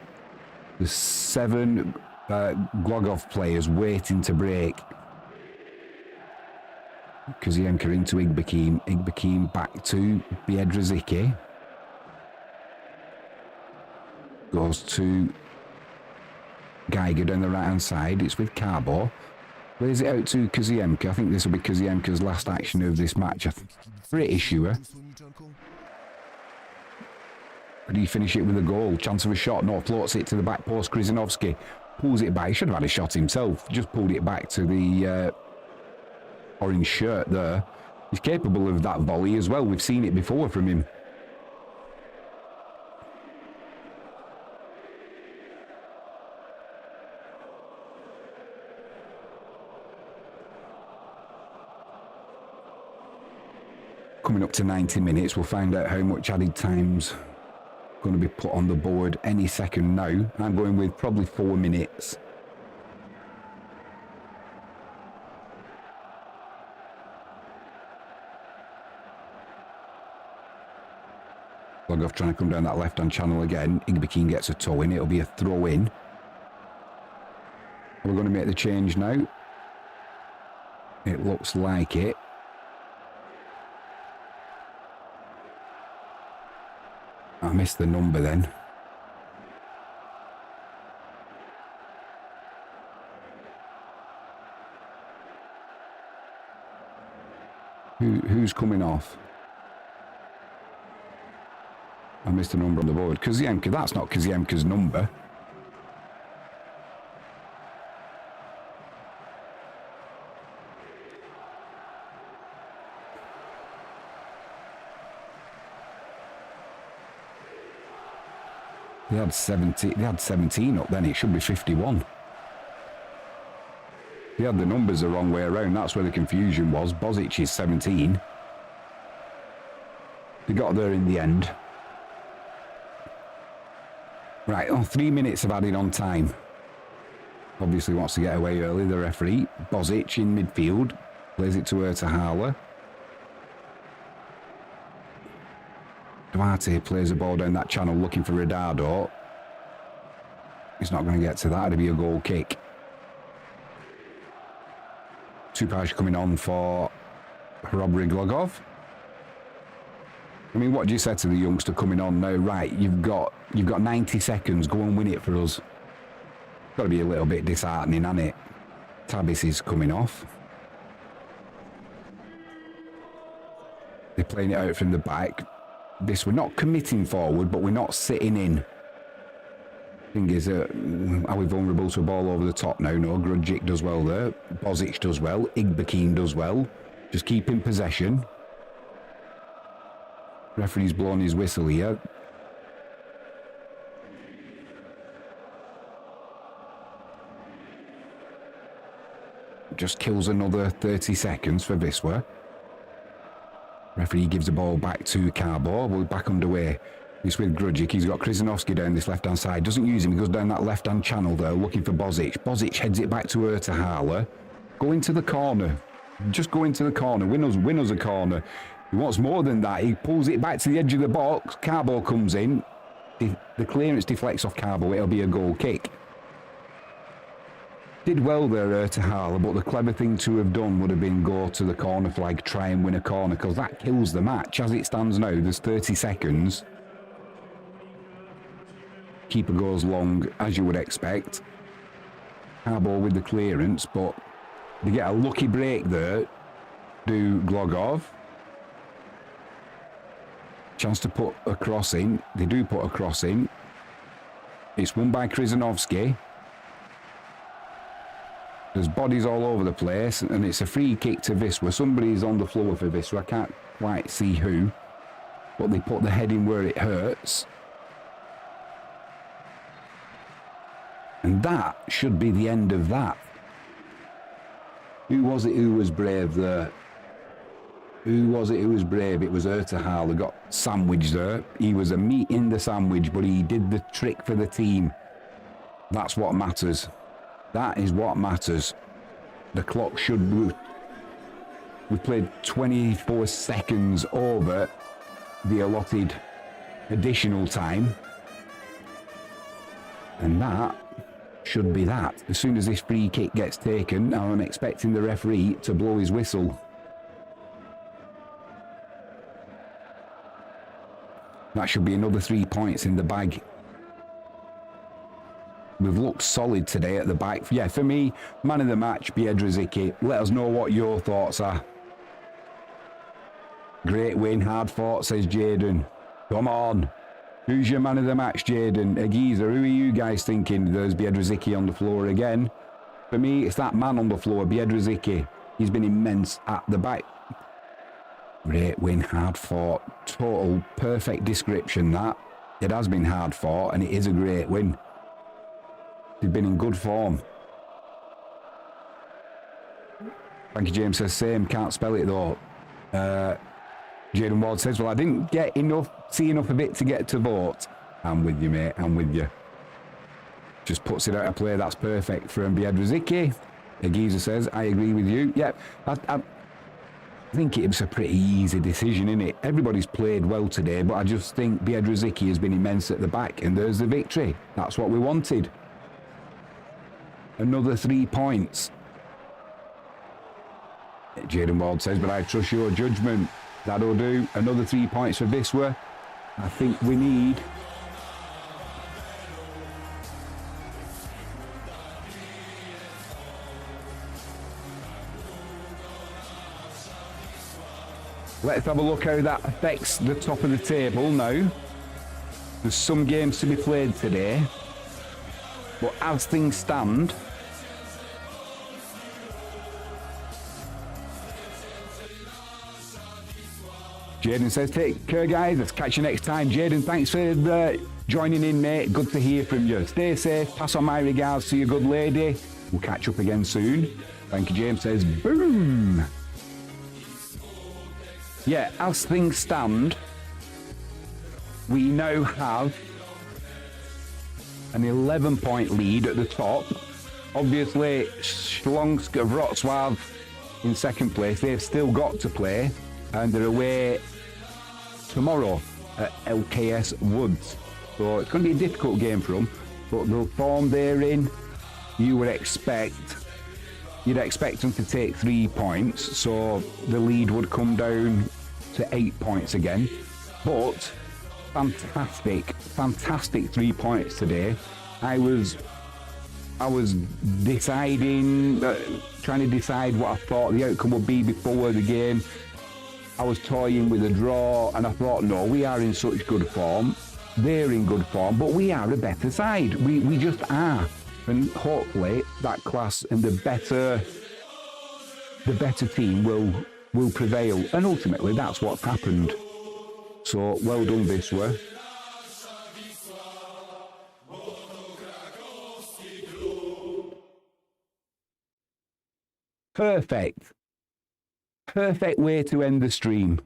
Glogow players waiting to break. Kaziemka into Igbekim. Igbekim back to Biedrzycki. Goes to Geiger down the right-hand side. It's with Carbo. Plays it out to Kaziemka. I think this will be Kaziemka's last action of this match. I'm pretty sure. Could he finish it with a goal? Chance of a shot. No, floats it to the back post. Krzyżanowski pulls it back. He should have had a shot himself. Just pulled it back to the orange shirt there. He's capable of that volley as well. We've seen it before from him. Coming up to 90 minutes, we'll find out how much added time's going to be put on the board any second now. I'm going with probably 4 minutes. Glogow trying to come down that left-hand channel again. Igbekim gets a toe in. It'll be a throw in. We're going to make the change now. It looks like it. I missed the number then. Who's coming off? I missed the number on the board. Kaziemka, that's not Kaziemka's number. They had 17 up then, it should be 51. They had the numbers the wrong way around, that's where the confusion was. Bozic is 17. They got there in the end. Right, 3 minutes of added on time. Obviously wants to get away early, the referee. Bozic in midfield, plays it to Ertahala. Duarte plays the ball down that channel looking for Redardo. He's not going to get to that, it'll be a goal kick. Tupaj coming on for Chrobry Glogow. I mean, what do you say to the youngster coming on now? Right, you've got 90 seconds, go and win it for us. Got to be a little bit disheartening, hasn't it? Tabis is coming off. They're playing it out from the back. We're not committing forward, but we're not sitting in. Thing is, are we vulnerable to a ball over the top now? No, Grudgic does well there. Bozic does well. Igbakeen does well. Just keep in possession. Referee's blown his whistle here. Just kills another 30 seconds for Wisla. Referee gives the ball back to Carbo. We're back underway. It's with Grudgic. He's got Krzyzanowski down this left-hand side. Doesn't use him. He goes down that left-hand channel, though, looking for Bozic. Bozic heads it back to Ertahala. Go into the corner. Just go into the corner. Win us a corner. He wants more than that. He pulls it back to the edge of the box. Carbo comes in. The clearance deflects off Carbo. It'll be a goal kick. Did well there, Ertahala, but the clever thing to have done would have been go to the corner flag, try and win a corner, because that kills the match. As it stands now, there's 30 seconds. Keeper goes long, as you would expect. Carbo with the clearance, but they get a lucky break there. Do Glogow. Chance to put a cross in. They do put a cross in. It's won by Krzyzanowski. There's bodies all over the place, and it's a free kick to Wisla. Somebody's on the floor for Wisla. I can't quite see who, but they put the head in where it hurts. And that should be the end of that. Who was it who was brave there? Who was it who was brave? It was Ertahala. Got sandwiched there. He was a meat in the sandwich, but he did the trick for the team. That's what matters. That is what matters. The clock should... We played 24 seconds over the allotted additional time. And that should be that. As soon as this free kick gets taken, I'm expecting the referee to blow his whistle. That should be another 3 points in the bag. We've looked solid today at the back. Yeah, for me, man of the match, Biedrzycki. Let us know what your thoughts are. Great win, hard fought, says Jaden. Come on. Who's your man of the match, Jaden? Agiza, who are you guys thinking? There's Biedrzycki on the floor again. For me, it's that man on the floor, Biedrzycki. He's been immense at the back. Great win, hard fought. Total perfect description, that. It has been hard fought, and it is a great win. They've been in good form. Thank you, James says same, can't spell it though. Jaden Ward says, well, I didn't see enough of it to get to vote. I'm with you, mate, I'm with you. Just puts it out of play, that's perfect from Biedrzycki. Agiza says, I agree with you. Yeah, I think it was a pretty easy decision, innit? Everybody's played well today, but I just think Biedrzycki has been immense at the back, and there's the victory. That's what we wanted. Another 3 points. Jaden Ward says, but I trust your judgment. That'll do. Another 3 points for Wisla. I think we need... Let's have a look how that affects the top of the table now. There's some games to be played today. But as things stand, Jaden says, take care, guys. Let's catch you next time. Jaden, thanks for joining in, mate. Good to hear from you. Stay safe. Pass on my regards to your good lady. We'll catch up again soon. Thank you, James says, boom. Yeah, as things stand, we now have an 11-point lead at the top. Obviously, Shlonsk of Wrocław in second place. They've still got to play, and they're away tomorrow at LKS Woods. So it's going to be a difficult game for them, but the form they're in, you'd expect them to take 3 points, so the lead would come down to 8 points again. But fantastic 3 points today. I was deciding, trying to decide what I thought the outcome would be before the game. I was toying with a draw, and I thought, no, we are in such good form. They're in good form, but we are a better side. We just are. And hopefully that class and the better team will prevail. And ultimately that's what's happened. So well done, Wisla. Perfect way to end the stream.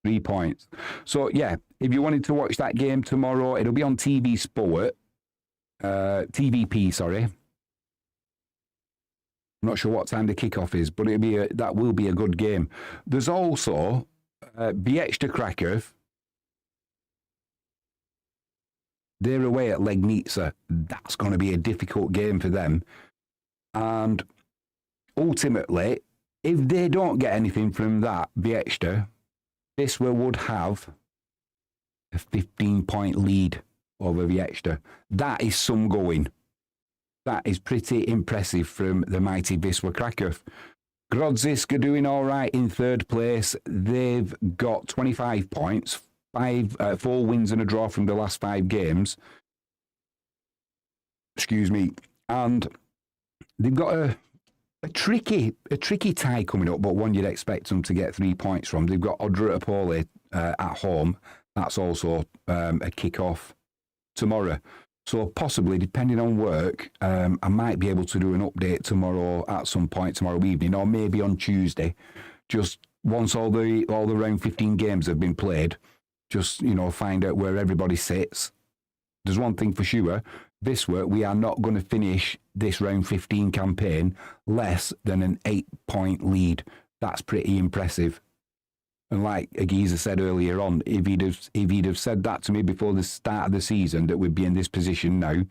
3 points. So yeah, if you wanted to watch that game tomorrow, it'll be on TV Sport. TVP, sorry. I'm not sure what time the kickoff is, but that will be a good game. There's also Wisla Krakow. They're away at Legnica. That's going to be a difficult game for them. And ultimately, if they don't get anything from that, Wisla would have a 15-point lead over Wisla. That is some going. That is pretty impressive from the mighty Wisla Krakow. Grodzisk are doing all right in third place. They've got 25 points, 4 wins and a draw from the last 5 games. Excuse me. And they've got a tricky tie coming up, but one you'd expect them to get 3 points from. They've got Odra Apoli at home. That's also a kick-off tomorrow. So possibly, depending on work, I might be able to do an update tomorrow at some point tomorrow evening, or maybe on Tuesday. Just once all the round 15 games have been played, just find out where everybody sits. There's one thing for sure. Wisla, we are not going to finish this round 15 campaign less than an 8-point lead. That's pretty impressive. And like Agiza said earlier on, if he'd have said that to me before the start of the season, that we'd be in this position now,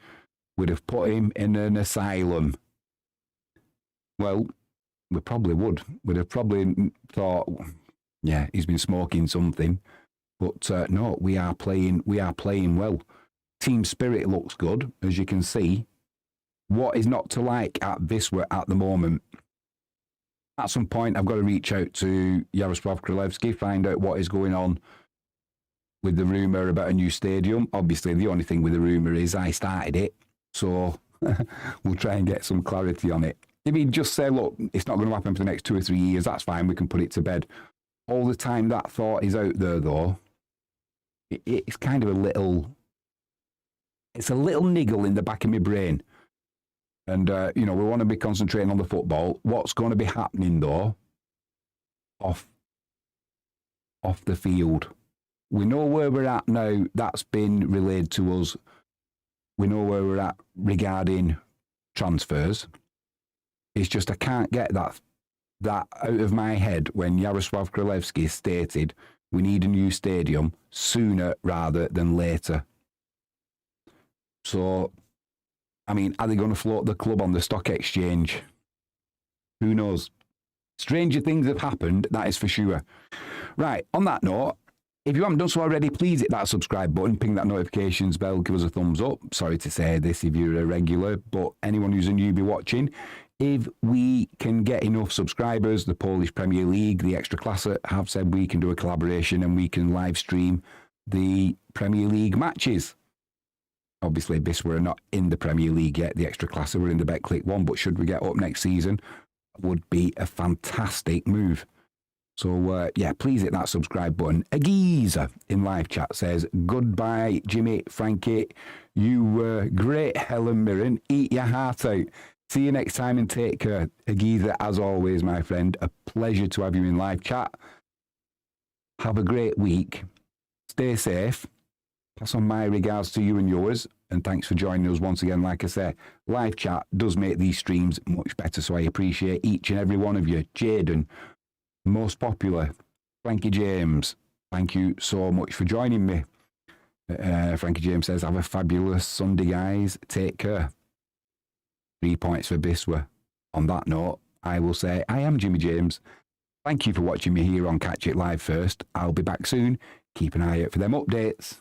we'd have put him in an asylum. Well, we probably would. We'd have probably thought, yeah, he's been smoking something. But no, we are playing well. Team spirit looks good, as you can see. What is not to like at Wisla at the moment? At some point, I've got to reach out to Yaroslav Krylevsky, find out what is going on with the rumour about a new stadium. Obviously, the only thing with the rumour is I started it, so we'll try and get some clarity on it. If he'd just say, look, it's not going to happen for the next 2 or 3 years, that's fine, we can put it to bed. All the time that thought is out there, though, it's kind of a little niggle in the back of my brain. And, we want to be concentrating on the football. What's going to be happening, though, off the field? We know where we're at now. That's been relayed to us. We know where we're at regarding transfers. It's just I can't get that out of my head when Yaroslav Krylevsky stated we need a new stadium sooner rather than later. So, I mean, are they going to float the club on the stock exchange? Who knows? Stranger things have happened, that is for sure. Right, on that note, if you haven't done so already, please hit that subscribe button, ping that notifications bell, give us a thumbs up. Sorry to say this if you're a regular, but anyone who's a newbie watching, if we can get enough subscribers, the Polish Premier League, the Extra Klasse have said we can do a collaboration and we can live stream the Premier League matches. Obviously, Wisla are not in the Premier League yet. The Extra Klasse were in the Betclic one, but should we get up next season, would be a fantastic move. So, yeah, please hit that subscribe button. Agiza in live chat says, goodbye, Jimmy, Frankie. You were great, Helen Mirren. Eat your heart out. See you next time and take care. Agiza, as always, my friend, a pleasure to have you in live chat. Have a great week. Stay safe. Pass on my regards to you and yours, and thanks for joining us once again. Like I say, live chat does make these streams much better, so I appreciate each and every one of you. Jaden, most popular, Frankie James, thank you so much for joining me. Frankie James says, have a fabulous Sunday, guys. Take care. 3 points for Wisla. On that note, I will say I am Jimmy James. Thank you for watching me here on Catch It Live First. I'll be back soon. Keep an eye out for them updates.